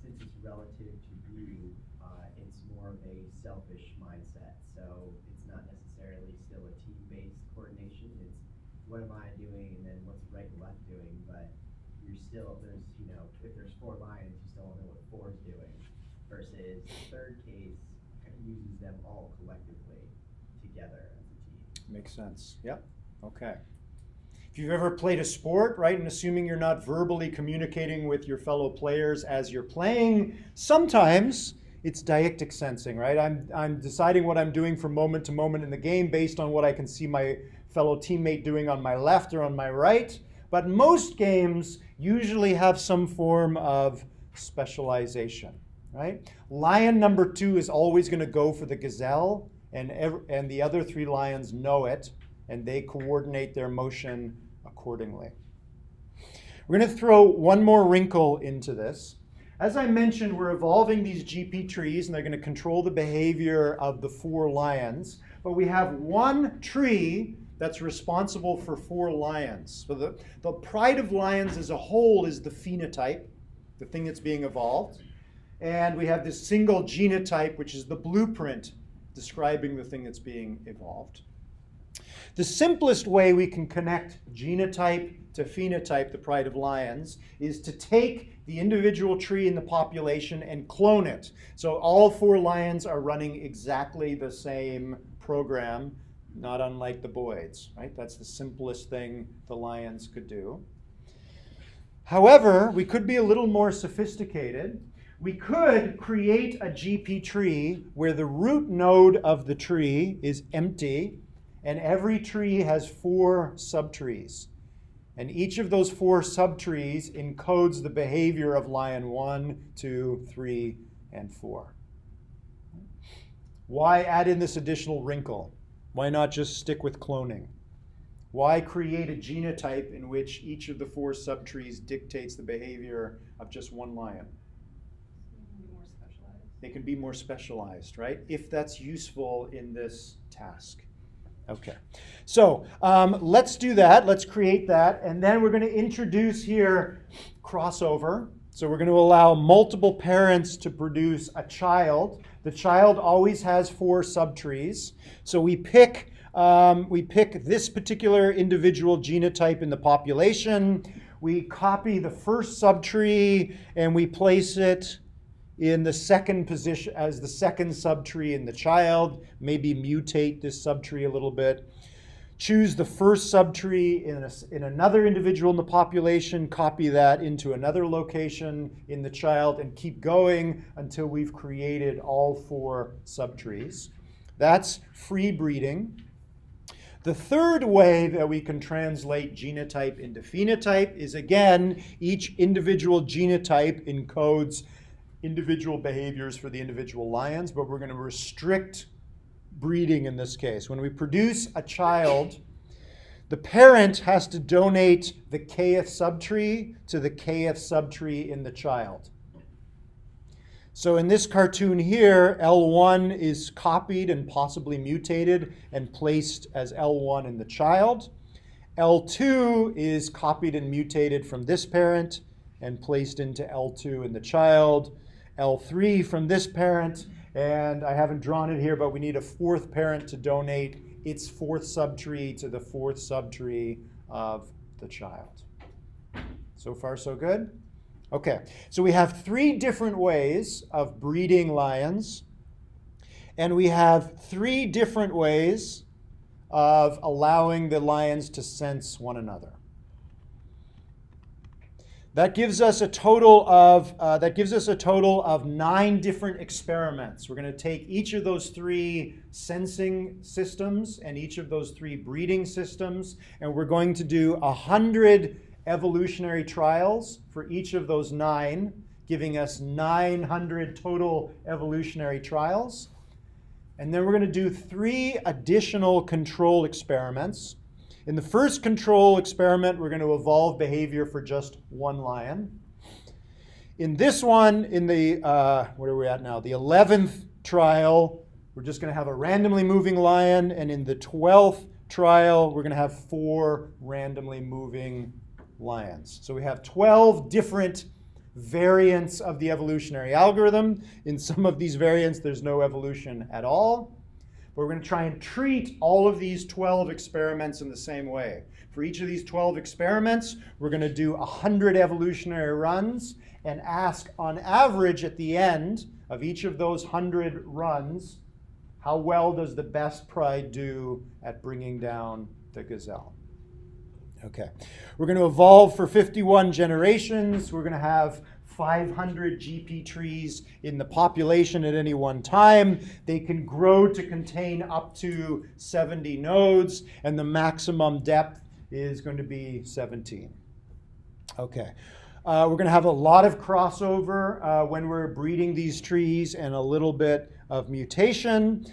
since it's relative to you, it's more of a selfish mindset. So it's not necessarily still a team-based coordination. It's what am I doing and then what's right and left doing. But you're still, if there's 4 lions, you still don't know what 4 is doing. Versus the third case uses them all collectively together as a team. Makes sense. Yep. Okay. If you've ever played a sport, right, and assuming you're not verbally communicating with your fellow players as you're playing, sometimes it's deictic sensing, right? I'm deciding what I'm doing from moment to moment in the game based on what I can see my fellow teammate doing on my left or on my right. but most games usually have some form of specialization, right? Lion number 2 is always going to go for the gazelle, and the other 3 lions know it, and they coordinate their motion accordingly. We're going to throw one more wrinkle into this. As I mentioned, we're evolving these GP trees, and they're going to control the behavior of the 4 lions. But we have one tree that's responsible for 4 lions. So the pride of lions as a whole is the phenotype, the thing that's being evolved. And we have this single genotype, which is the blueprint describing the thing that's being evolved. The simplest way we can connect genotype to phenotype, the pride of lions, is to take the individual tree in the population and clone it. So all 4 lions are running exactly the same program, not unlike the Boyds, right? That's the simplest thing the lions could do. However, we could be a little more sophisticated. We could create a GP tree where the root node of the tree is empty, and every tree has 4 subtrees. And each of those 4 subtrees encodes the behavior of lion 1, 2, 3, and 4. Why add in this additional wrinkle? Why not just stick with cloning? Why create a genotype in which each of the 4 subtrees dictates the behavior of just one lion? They can be more specialized, right? If that's useful in this task. Okay, so let's do that. Let's create that. And then we're going to introduce here crossover. So we're going to allow multiple parents to produce a child. The child always has 4 subtrees. So we pick this particular individual genotype in the population. We copy the first subtree and we place it in the second position as the second subtree in the child, maybe mutate this subtree a little bit. Choose the first subtree in another individual in the population, copy that into another location in the child, and keep going until we've created all 4 subtrees. That's free breeding. The third way that we can translate genotype into phenotype is, again, each individual genotype encodes individual behaviors for the individual lions, but we're going to restrict breeding in this case. When we produce a child, the parent has to donate the kth subtree to the kth subtree in the child. So in this cartoon here, L1 is copied and possibly mutated and placed as L1 in the child. L2 is copied and mutated from this parent and placed into L2 in the child. L3 from this parent, and I haven't drawn it here, but we need a 4th parent to donate its 4th subtree to the 4th subtree of the child. So far, so good? Okay, so we have 3 different ways of breeding lions, and we have 3 different ways of allowing the lions to sense one another. That gives us a total of 9 different experiments. We're going to take each of those 3 sensing systems and each of those 3 breeding systems, and we're going to do 100 evolutionary trials for each of those 9, giving us 900 total evolutionary trials. And then we're going to do 3 additional control experiments. In the first control experiment, we're going to evolve behavior for just one lion. In this one, in the, where are we at now? The 11th trial, we're just going to have a randomly moving lion. And in the 12th trial, we're going to have 4 randomly moving lions. So we have 12 different variants of the evolutionary algorithm. In some of these variants, there's no evolution at all. But we're going to try and treat all of these 12 experiments in the same way. For each of these 12 experiments, we're going to do 100 evolutionary runs and ask, on average, at the end of each of those 100 runs, how well does the best pride do at bringing down the gazelle? Okay, we're going to evolve for 51 generations. We're going to have 500 GP trees in the population at any one time. They can grow to contain up to 70 nodes, and the maximum depth is going to be 17. Okay. We're going to have a lot of crossover when we're breeding these trees and a little bit of mutation.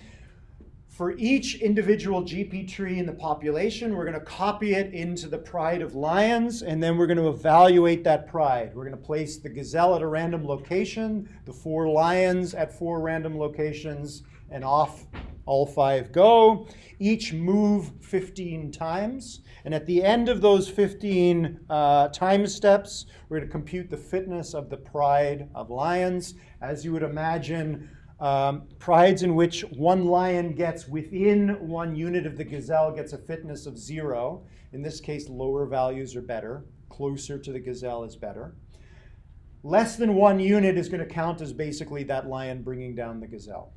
For each individual GP tree in the population, we're going to copy it into the pride of lions, and then we're going to evaluate that pride. We're going to place the gazelle at a random location, the 4 lions at 4 random locations, and off all 5 go. Each move 15 times. And at the end of those 15 time steps, we're going to compute the fitness of the pride of lions. As you would imagine, prides in which one lion gets within 1 unit of the gazelle gets a fitness of 0. In this case, lower values are better. Closer to the gazelle is better. Less than 1 unit is going to count as basically that lion bringing down the gazelle.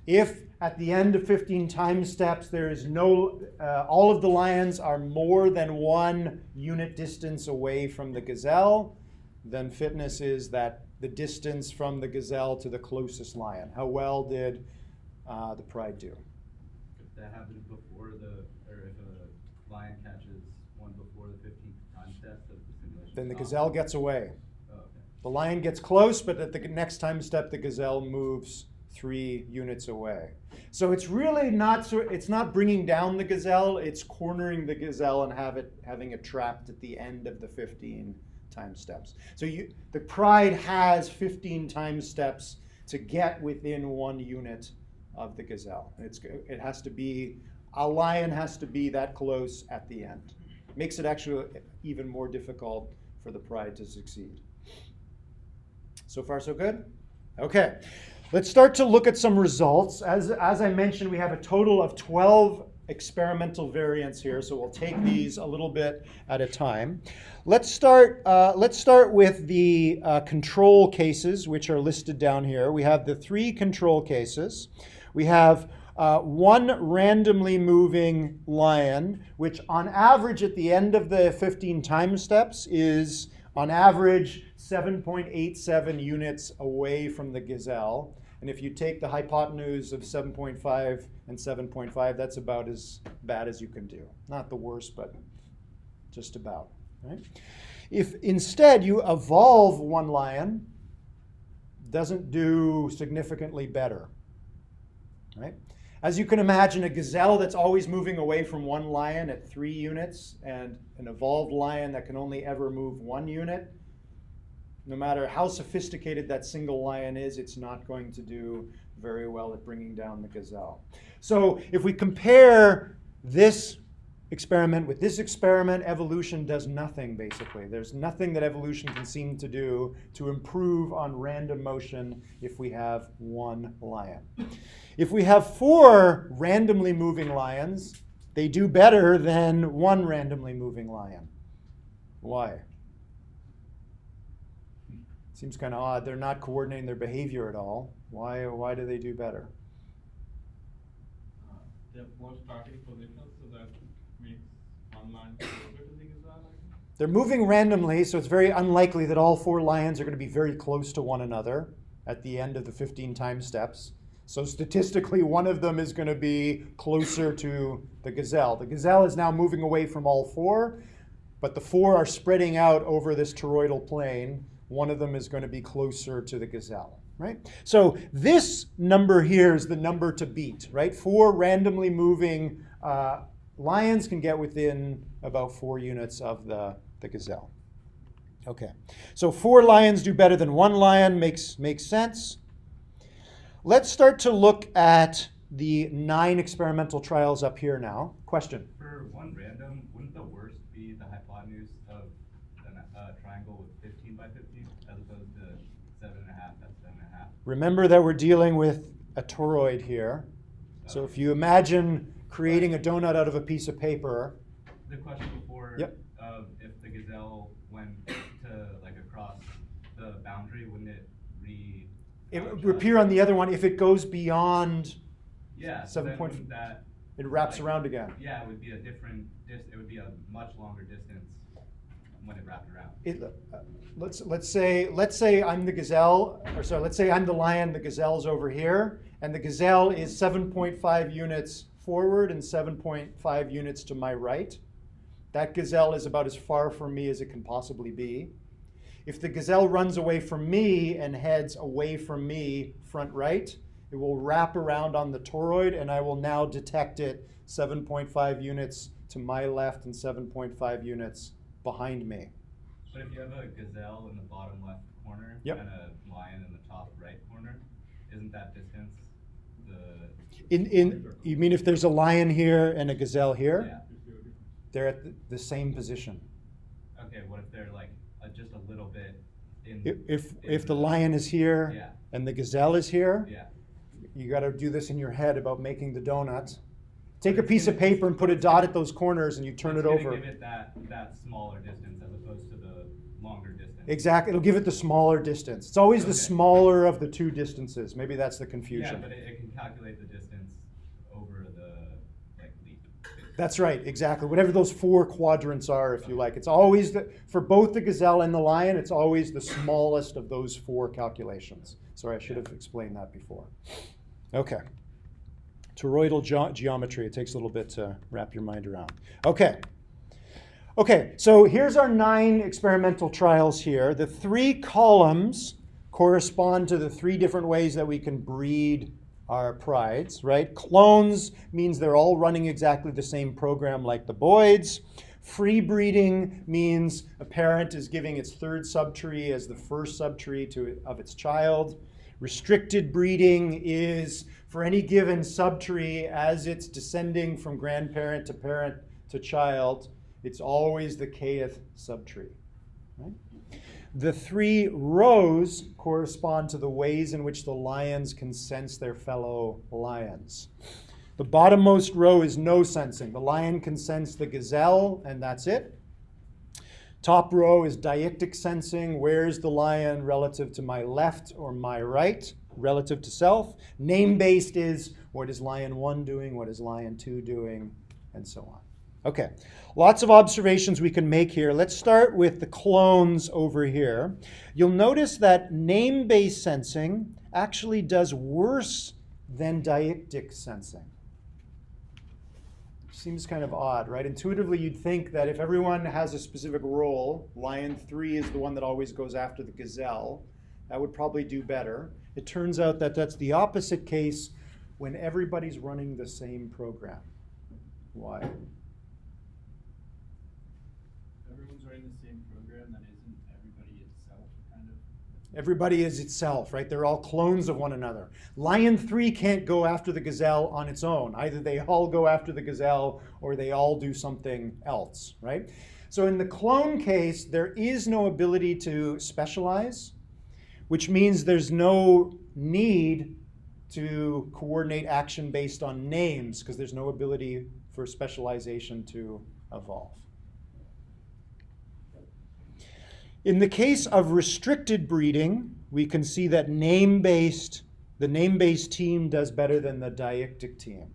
If at the end of 15 time steps there is no, all of the lions are more than 1 unit distance away from the gazelle, then fitness is that the distance from the gazelle to the closest lion. How well did the pride do? If that happens before or if a lion catches one before the 15th time step, does the simulation Then the stop? gazelle gets away. Oh, okay. The lion gets close, but at the next time step, the gazelle moves 3 units away. So it's really not, it's not bringing down the gazelle, it's cornering the gazelle and having it trapped at the end of the 15 time steps. So the pride has 15 time steps to get within 1 unit of the gazelle. It has to be, a lion has to be that close at the end. Makes it actually even more difficult for the pride to succeed. So far, so good? Okay. Let's start to look at some results. As I mentioned, we have a total of 12 experimental variants here, so we'll take these a little bit at a time. Let's start with the control cases, which are listed down here. We have the 3 control cases. We have 1 randomly moving lion, which on average at the end of the 15 time steps is on average 7.87 units away from the gazelle. And if you take the hypotenuse of 7.5 and 7.5, that's about as bad as you can do. Not the worst, but just about. Right? If instead you evolve 1 lion, doesn't do significantly better. Right? As you can imagine, a gazelle that's always moving away from 1 lion at 3 units and an evolved lion that can only ever move 1 unit, no matter how sophisticated that single lion is, it's not going to do very well at bringing down the gazelle. So if we compare this experiment with this experiment, evolution does nothing, basically. There's nothing that evolution can seem to do to improve on random motion if we have 1 lion. If we have 4 randomly moving lions, they do better than 1 randomly moving lion. Why? Seems kind of odd. They're not coordinating their behavior at all. Why do they do better? They have more starting positions, so that makes 1 line closer to the gazelle. They're moving randomly, so it's very unlikely that all 4 lions are going to be very close to one another at the end of the 15 time steps. So statistically, one of them is going to be closer to the gazelle. The gazelle is now moving away from all 4, but the 4 are spreading out over this toroidal plane. One of them is going to be closer to the gazelle, right? So this number here is the number to beat, right? 4 randomly moving lions can get within about 4 units of the gazelle. Okay, so 4 lions do better than 1 lion, makes sense. Let's start to look at the 9 experimental trials up here now. Question? For 1 random, wouldn't the worst be the hypotenuse of a triangle with 15 by 15 as opposed to 7.5 at 7.5? Remember that we're dealing with a toroid here. So if you imagine creating a donut out of a piece of paper. The question before, yep. If the gazelle went to across the boundary, wouldn't it it would appear on the other one if it goes beyond 7.5. It wraps around again. Yeah, it would be a different it would be a much longer distance when it wrapped around. Let's say I'm the gazelle, or sorry, let's say I'm the lion, the gazelle's over here, and the gazelle is 7.5 units forward and 7.5 units to my right. That gazelle is about as far from me as it can possibly be. If the gazelle runs away from me and heads away from me front right, it will wrap around on the toroid, and I will now detect it 7.5 units to my left and 7.5 units behind me. But if you have a gazelle in the bottom left corner Yep. and a lion in the top right corner, isn't that distance the... You mean if there's a lion here and a gazelle here? Yeah. They're at the same position. Okay, what if they're like just a little bit in... If the lion is here Yeah. and the gazelle is here, Yeah. you got to do this in your head about making the donut. Take a piece of paper and put a dot at those corners, and you turn it It's gonna over. give it that smaller distance as opposed to the longer distance. Exactly. It'll give it the smaller distance. It's always the Okay. smaller of the two distances. Maybe that's the confusion. Yeah, but it can calculate the distance over the leap. That's right, exactly. Whatever those four quadrants are, if you like. It's always, for both the gazelle and the lion, it's always the smallest of those four calculations. Sorry, I should have explained that before. Okay. Toroidal geometry. It takes a little bit to wrap your mind around. Okay. Okay, so here's our 9 experimental trials here. The 3 columns correspond to the 3 different ways that we can breed our prides, right? Clones means they're all running exactly the same program like the Boyds. Free breeding means a parent is giving its 3rd subtree as the 1st subtree of its child. Restricted breeding is for any given subtree as it's descending from grandparent to parent to child, it's always the kth subtree. Right? The 3 rows correspond to the ways in which the lions can sense their fellow lions. The bottommost row is no sensing. The lion can sense the gazelle, and that's it. Top row is deictic sensing. Where's the lion relative to my left or my right, relative to self? Name-based is what is lion 1 doing, what is lion 2 doing, and so on. Okay, lots of observations we can make here. Let's start with the clones over here. You'll notice that name-based sensing actually does worse than deictic sensing. Seems kind of odd, right? Intuitively, you'd think that if everyone has a specific role, lion 3 is the one that always goes after the gazelle, that would probably do better. It turns out that that's the opposite case when everybody's running the same program. Why? Everyone's running the same program, then isn't everybody itself kind of? Everybody is itself, right? They're all clones of one another. Lion 3 can't go after the gazelle on its own. Either they all go after the gazelle or they all do something else, right? So in the clone case, there is no ability to specialize, which means there's no need to coordinate action based on names because there's no ability for specialization to evolve. In the case of restricted breeding, we can see that the name-based team does better than the deictic team.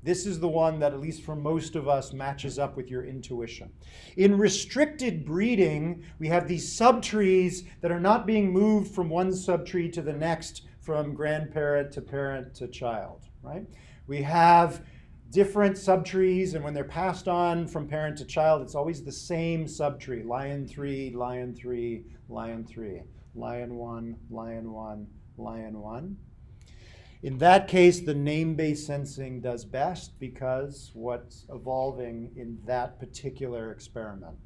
This is the one that, at least for most of us, matches up with your intuition. In restricted breeding, we have these subtrees that are not being moved from one subtree to the next, from grandparent to parent to child, right? We have different subtrees, and when they're passed on from parent to child, it's always the same subtree. Lion 3, lion 3, lion 3. Lion 1, lion 1, lion 1. In that case, the name-based sensing does best because what's evolving in that particular experiment?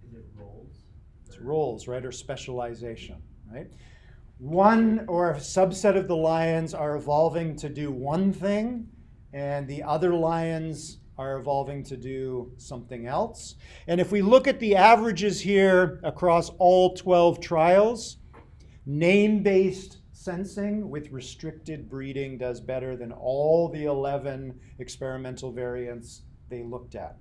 Is it roles? It's roles, right, or specialization, right? One or a subset of the lions are evolving to do one thing, and the other lions are evolving to do something else. And if we look at the averages here across all 12 trials, name-based sensing with restricted breeding does better than all the 11 experimental variants they looked at.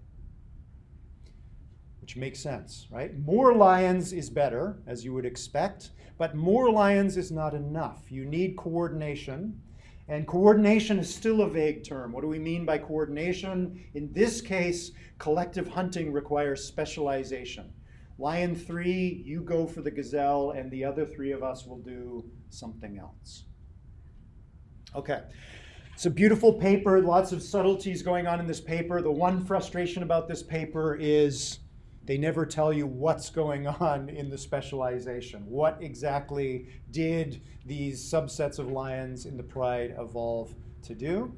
Which makes sense, right? More lions is better, as you would expect, but more lions is not enough. You need coordination, and coordination is still a vague term. What do we mean by coordination? In this case, collective hunting requires specialization. Lion 3, you go for the gazelle, and the other 3 of us will do something else. Okay, It's a beautiful paper, lots of subtleties going on in this paper. The one frustration about this paper is they never tell you what's going on in the specialization. What exactly did these subsets of lions in the pride evolve to do?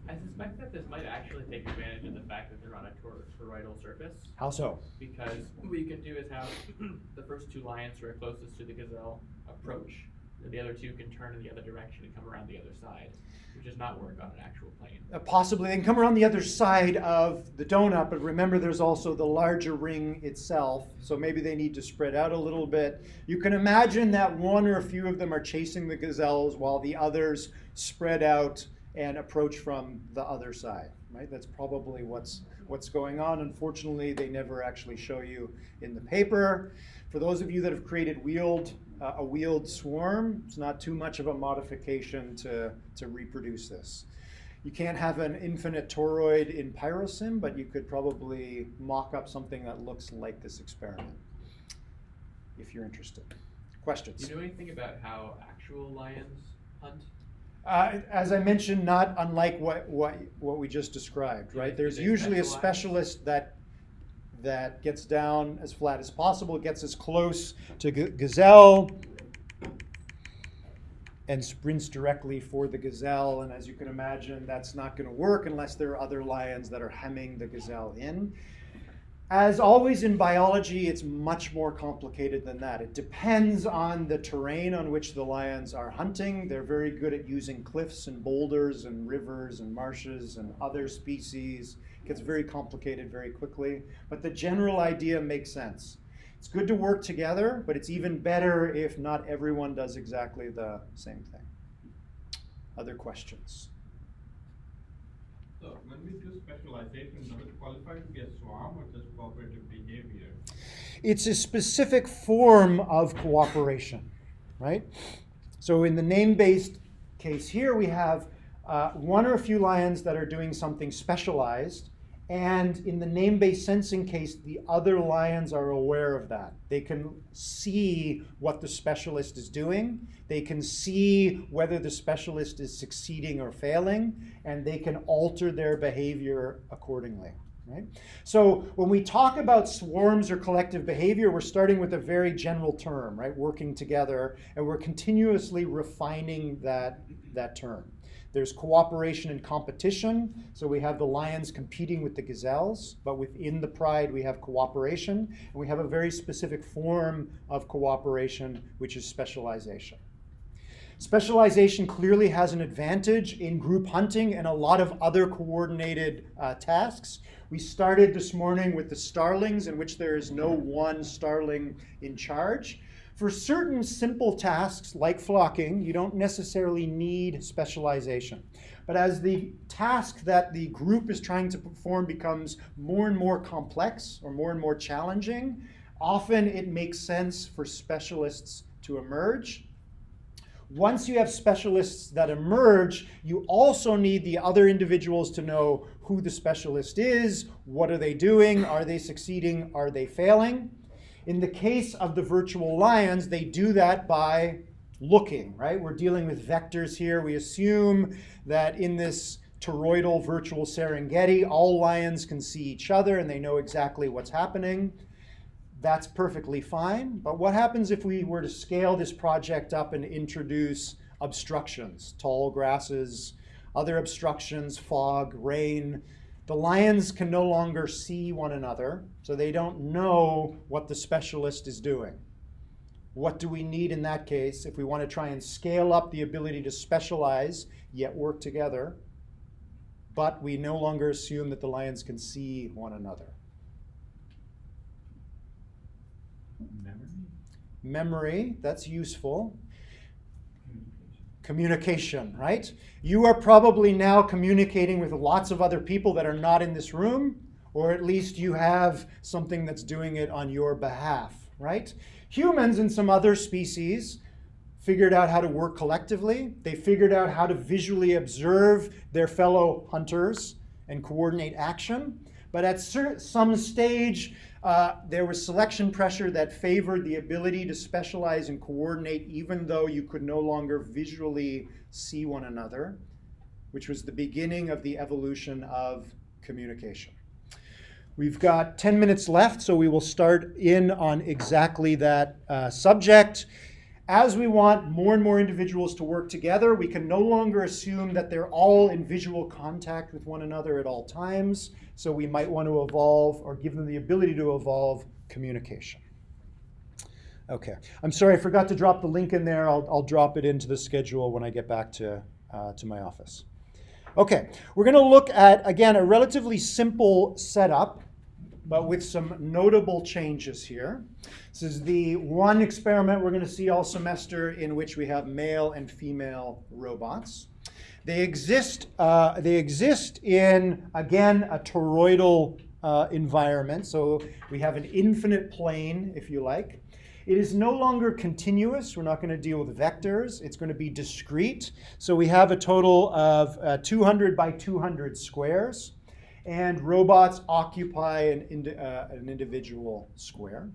I suspect that this might actually take advantage of the fact that they're on a toroidal surface. How so? Because what you can do is have the first two lions who are closest to the gazelle approach, and the other two can turn in the other direction and come around the other side, which does not work on an actual plane. Possibly. They can come around the other side of the donut, but remember there's also the larger ring itself, so maybe they need to spread out a little bit. You can imagine that one or a few of them are chasing the gazelles while the others spread out and approach from the other side, right? That's probably what's going on. Unfortunately, they never actually show you in the paper. For those of you that have created a wheeled swarm, it's not too much of a modification to reproduce this. You can't have an infinite toroid in Pyrosim, but you could probably mock up something that looks like this experiment, if you're interested. Questions? Do you know anything about how actual lions hunt? As I mentioned, not unlike what we just described, right? There's usually a specialist that gets down as flat as possible, gets as close to gazelle, and sprints directly for the gazelle. And as you can imagine, that's not going to work unless there are other lions that are hemming the gazelle in. As always in biology, it's much more complicated than that. It depends on the terrain on which the lions are hunting. They're very good at using cliffs and boulders and rivers and marshes and other species. It gets very complicated very quickly, but the general idea makes sense. It's good to work together, but it's even better if not everyone does exactly the same thing. Other questions? So when we do specialization, does it qualify to be a swarm or just cooperative behavior? It's a specific form of cooperation, right? So in the name-based case here, we have one or a few lions that are doing something specialized, and in the name-based sensing case, the other lions are aware of that. They can see what the specialist is doing. They can see whether the specialist is succeeding or failing, and they can alter their behavior accordingly, right? So when we talk about swarms or collective behavior, we're starting with a very general term, right? Working together, and we're continuously refining that term. There's cooperation and competition. So we have the lions competing with the gazelles, but within the pride we have cooperation, and we have a very specific form of cooperation, which is specialization. Specialization clearly has an advantage in group hunting and a lot of other coordinated tasks. We started this morning with the starlings, in which there is no one starling in charge. For certain simple tasks like flocking, you don't necessarily need specialization. But as the task that the group is trying to perform becomes more and more complex or more and more challenging, often it makes sense for specialists to emerge. Once you have specialists that emerge, you also need the other individuals to know who the specialist is, what are they doing, are they succeeding, are they failing. In the case of the virtual lions, they do that by looking, right? We're dealing with vectors here. We assume that in this toroidal virtual Serengeti, all lions can see each other and they know exactly what's happening. That's perfectly fine. But what happens if we were to scale this project up and introduce obstructions, tall grasses, other obstructions, fog, rain? The lions can no longer see one another, so they don't know what the specialist is doing. What do we need in that case if we want to try and scale up the ability to specialize, yet work together, but we no longer assume that the lions can see one another? Memory, that's useful. Communication, right? You are probably now communicating with lots of other people that are not in this room, or at least you have something that's doing it on your behalf, right? Humans and some other species figured out how to work collectively. They figured out how to visually observe their fellow hunters and coordinate action. But at some stage, there was selection pressure that favored the ability to specialize and coordinate even though you could no longer visually see one another. which was the beginning of the evolution of communication. We've got 10 minutes left, so we will start in on exactly that subject. As we want more and more individuals to work together, we can no longer assume that they're all in visual contact with one another at all times. So we might want to evolve or give them the ability to evolve communication. Okay, I'm sorry, I forgot to drop the link in there. I'll drop it into the schedule when I get back to my office. Okay, we're going to look at, again, a relatively simple setup, but with some notable changes here. This is the one experiment we're going to see all semester in which we have male and female robots. They exist in, again, a toroidal environment. So we have an infinite plane, if you like. It is no longer continuous. We're not going to deal with vectors. It's going to be discrete. So we have a total of 200 by 200 squares, and robots occupy an individual square.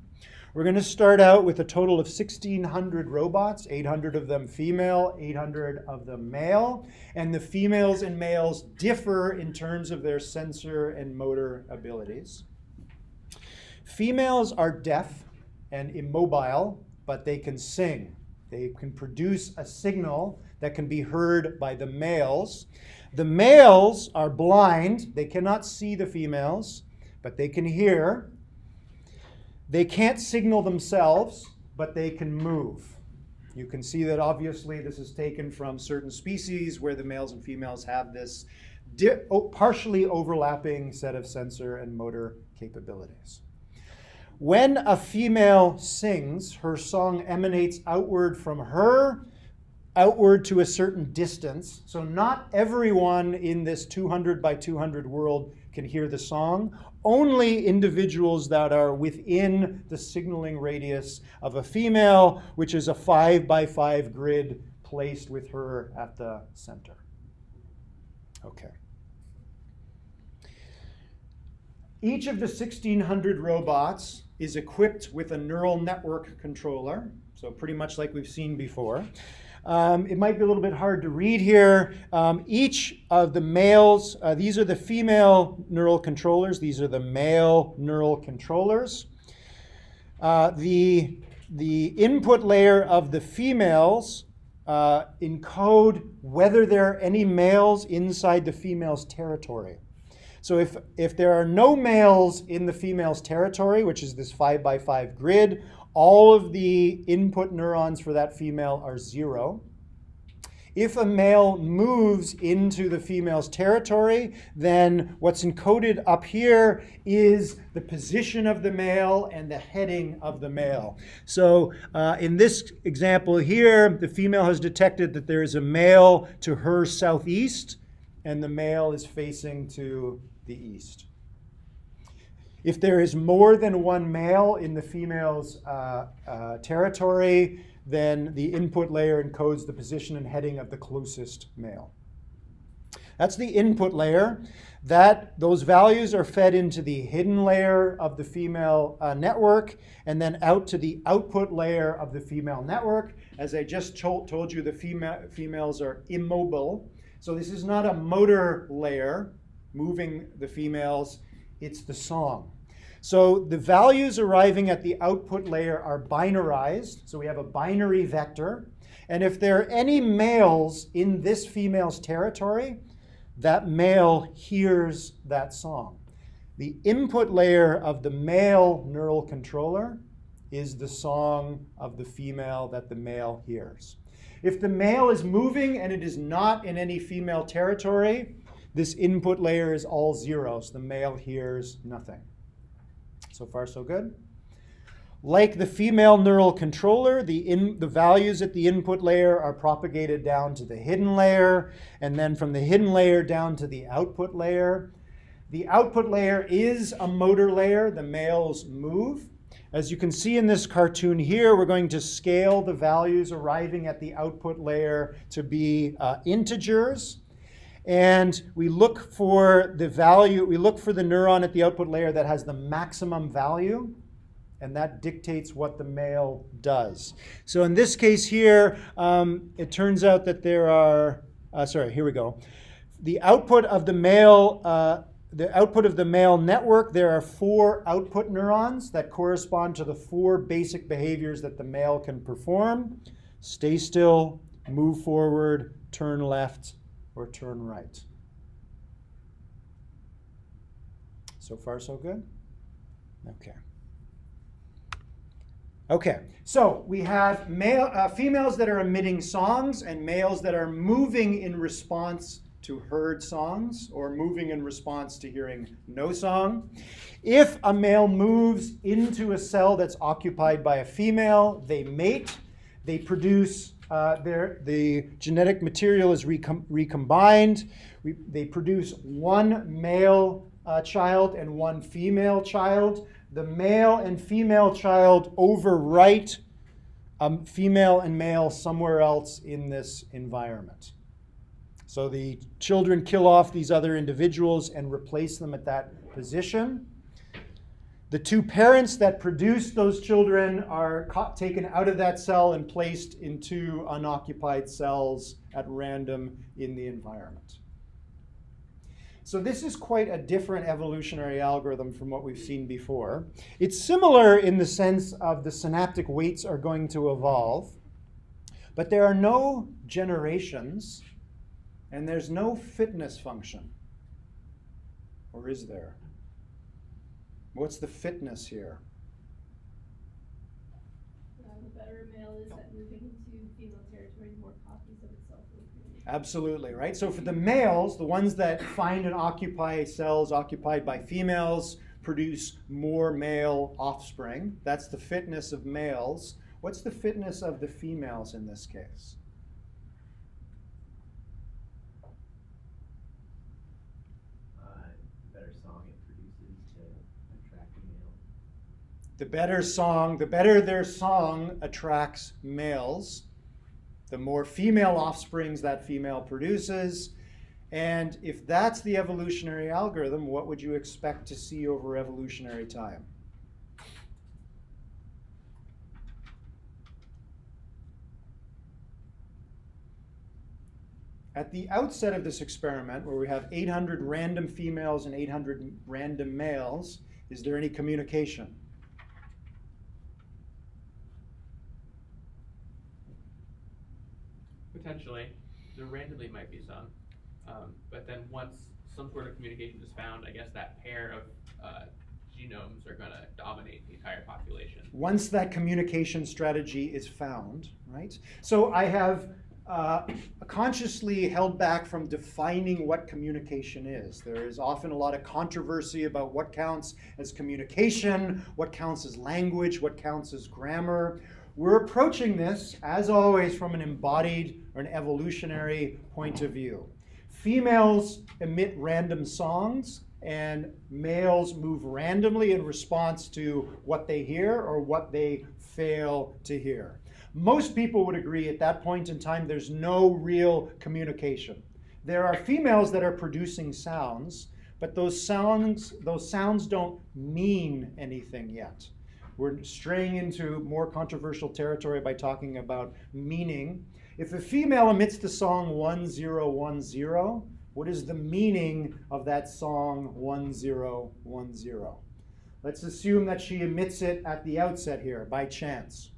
We're going to start out with a total of 1,600 robots, 800 of them female, 800 of them male, and the females and males differ in terms of their sensor and motor abilities. Females are deaf and immobile, but they can sing. They can produce a signal that can be heard by the males. The males are blind. They cannot see the females, but they can hear. They can't signal themselves, but they can move. You can see that obviously this is taken from certain species where the males and females have this partially overlapping set of sensor and motor capabilities. When a female sings, her song emanates outward from her, outward to a certain distance. So not everyone in this 200 by 200 world can hear the song. Only individuals that are within the signaling radius of a female, which is a 5 by 5 grid placed with her at the center. Okay. Each of the 1,600 robots is equipped with a neural network controller, so pretty much like we've seen before. It might be a little bit hard to read here. Each of the males, these are the female neural controllers, these are the male neural controllers. The input layer of the females encode whether there are any males inside the female's territory. So if there are no males in the female's territory, which is this 5 by 5 grid, all of the input neurons for that female are 0. If a male moves into the female's territory, then what's encoded up here is the position of the male and the heading of the male. So in this example here, the female has detected that there is a male to her southeast, and the male is facing to the east. If there is more than one male in the female's territory, then the input layer encodes the position and heading of the closest male. That's the input layer. Those values are fed into the hidden layer of the female network, and then out to the output layer of the female network. As I just told you, the females are immobile. So this is not a motor layer moving the females, it's the song. So the values arriving at the output layer are binarized. So we have a binary vector. And if there are any males in this female's territory, that male hears that song. The input layer of the male neural controller is the song of the female that the male hears. If the male is moving and it is not in any female territory, this input layer is all 0, so the male hears nothing. So far, so good. Like the female neural controller, the values at the input layer are propagated down to the hidden layer, and then from the hidden layer down to the output layer. The output layer is a motor layer. The males move. As you can see in this cartoon here, we're going to scale the values arriving at the output layer to be integers. And we look for the neuron at the output layer that has the maximum value, and that dictates what the male does. So in this case here, it turns out that there are, here we go. the output of the male network, there are 4 output neurons that correspond to the 4 basic behaviors that the male can perform: stay still, move forward, turn left, or turn right. So far, so good? Okay. Okay, so we have females that are emitting songs and males that are moving in response to heard songs or moving in response to hearing no song. If a male moves into a cell that's occupied by a female, they mate, they produce, the genetic material is recombined, they produce 1 male child and 1 female child. The male and female child overwrite female and male somewhere else in this environment. So the children kill off these other individuals and replace them at that position. The 2 parents that produce those children are taken out of that cell and placed in 2 unoccupied cells at random in the environment. So this is quite a different evolutionary algorithm from what we've seen before. It's similar in the sense of the synaptic weights are going to evolve, but there are no generations and there's no fitness function. Or is there? What's the fitness here? The better a male is at moving into female territory, the more copies of itself will create. Absolutely, right? So for the males, the ones that find and occupy cells occupied by females produce more male offspring. That's the fitness of males. What's the fitness of the females in this case? Better song it produces to attract a male. The better their song attracts males, the more female offsprings that female produces. And if that's the evolutionary algorithm, what would you expect to see over evolutionary time? At the outset of this experiment, where we have 800 random females and 800 random males, is there any communication? Potentially. There randomly might be some. But then once some sort of communication is found, I guess that pair of genomes are going to dominate the entire population. Once that communication strategy is found, right? So I have consciously held back from defining what communication is. There is often a lot of controversy about what counts as communication, what counts as language, what counts as grammar. We're approaching this, as always, from an embodied or an evolutionary point of view. Females emit random songs, and males move randomly in response to what they hear or what they fail to hear. Most people would agree at that point in time there's no real communication. There are females that are producing sounds, but those sounds don't mean anything yet. We're straying into more controversial territory by talking about meaning. If a female emits the song 1010, what is the meaning of that song 1010? Let's assume that she emits it at the outset here by chance.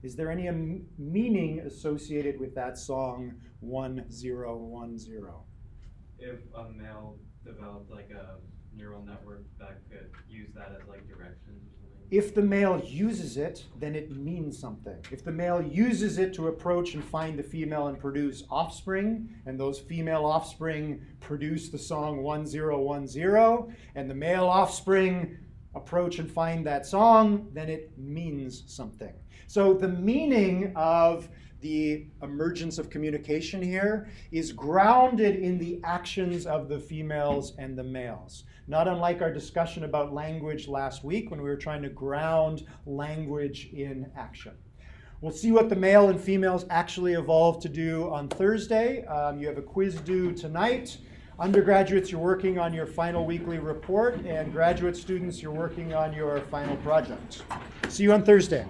Is there any meaning associated with that song 1010? If a male developed like a neural network that could use that as like directions or something? If the male uses it, then it means something. If the male uses it to approach and find the female and produce offspring, and those female offspring produce the song 1010, and the male offspring approach and find that song, then it means something. So the meaning of the emergence of communication here is grounded in the actions of the females and the males. Not unlike our discussion about language last week when we were trying to ground language in action. We'll see what the male and females actually evolved to do on Thursday. You have a quiz due tonight. Undergraduates, you're working on your final weekly report, and graduate students, you're working on your final project. See you on Thursday.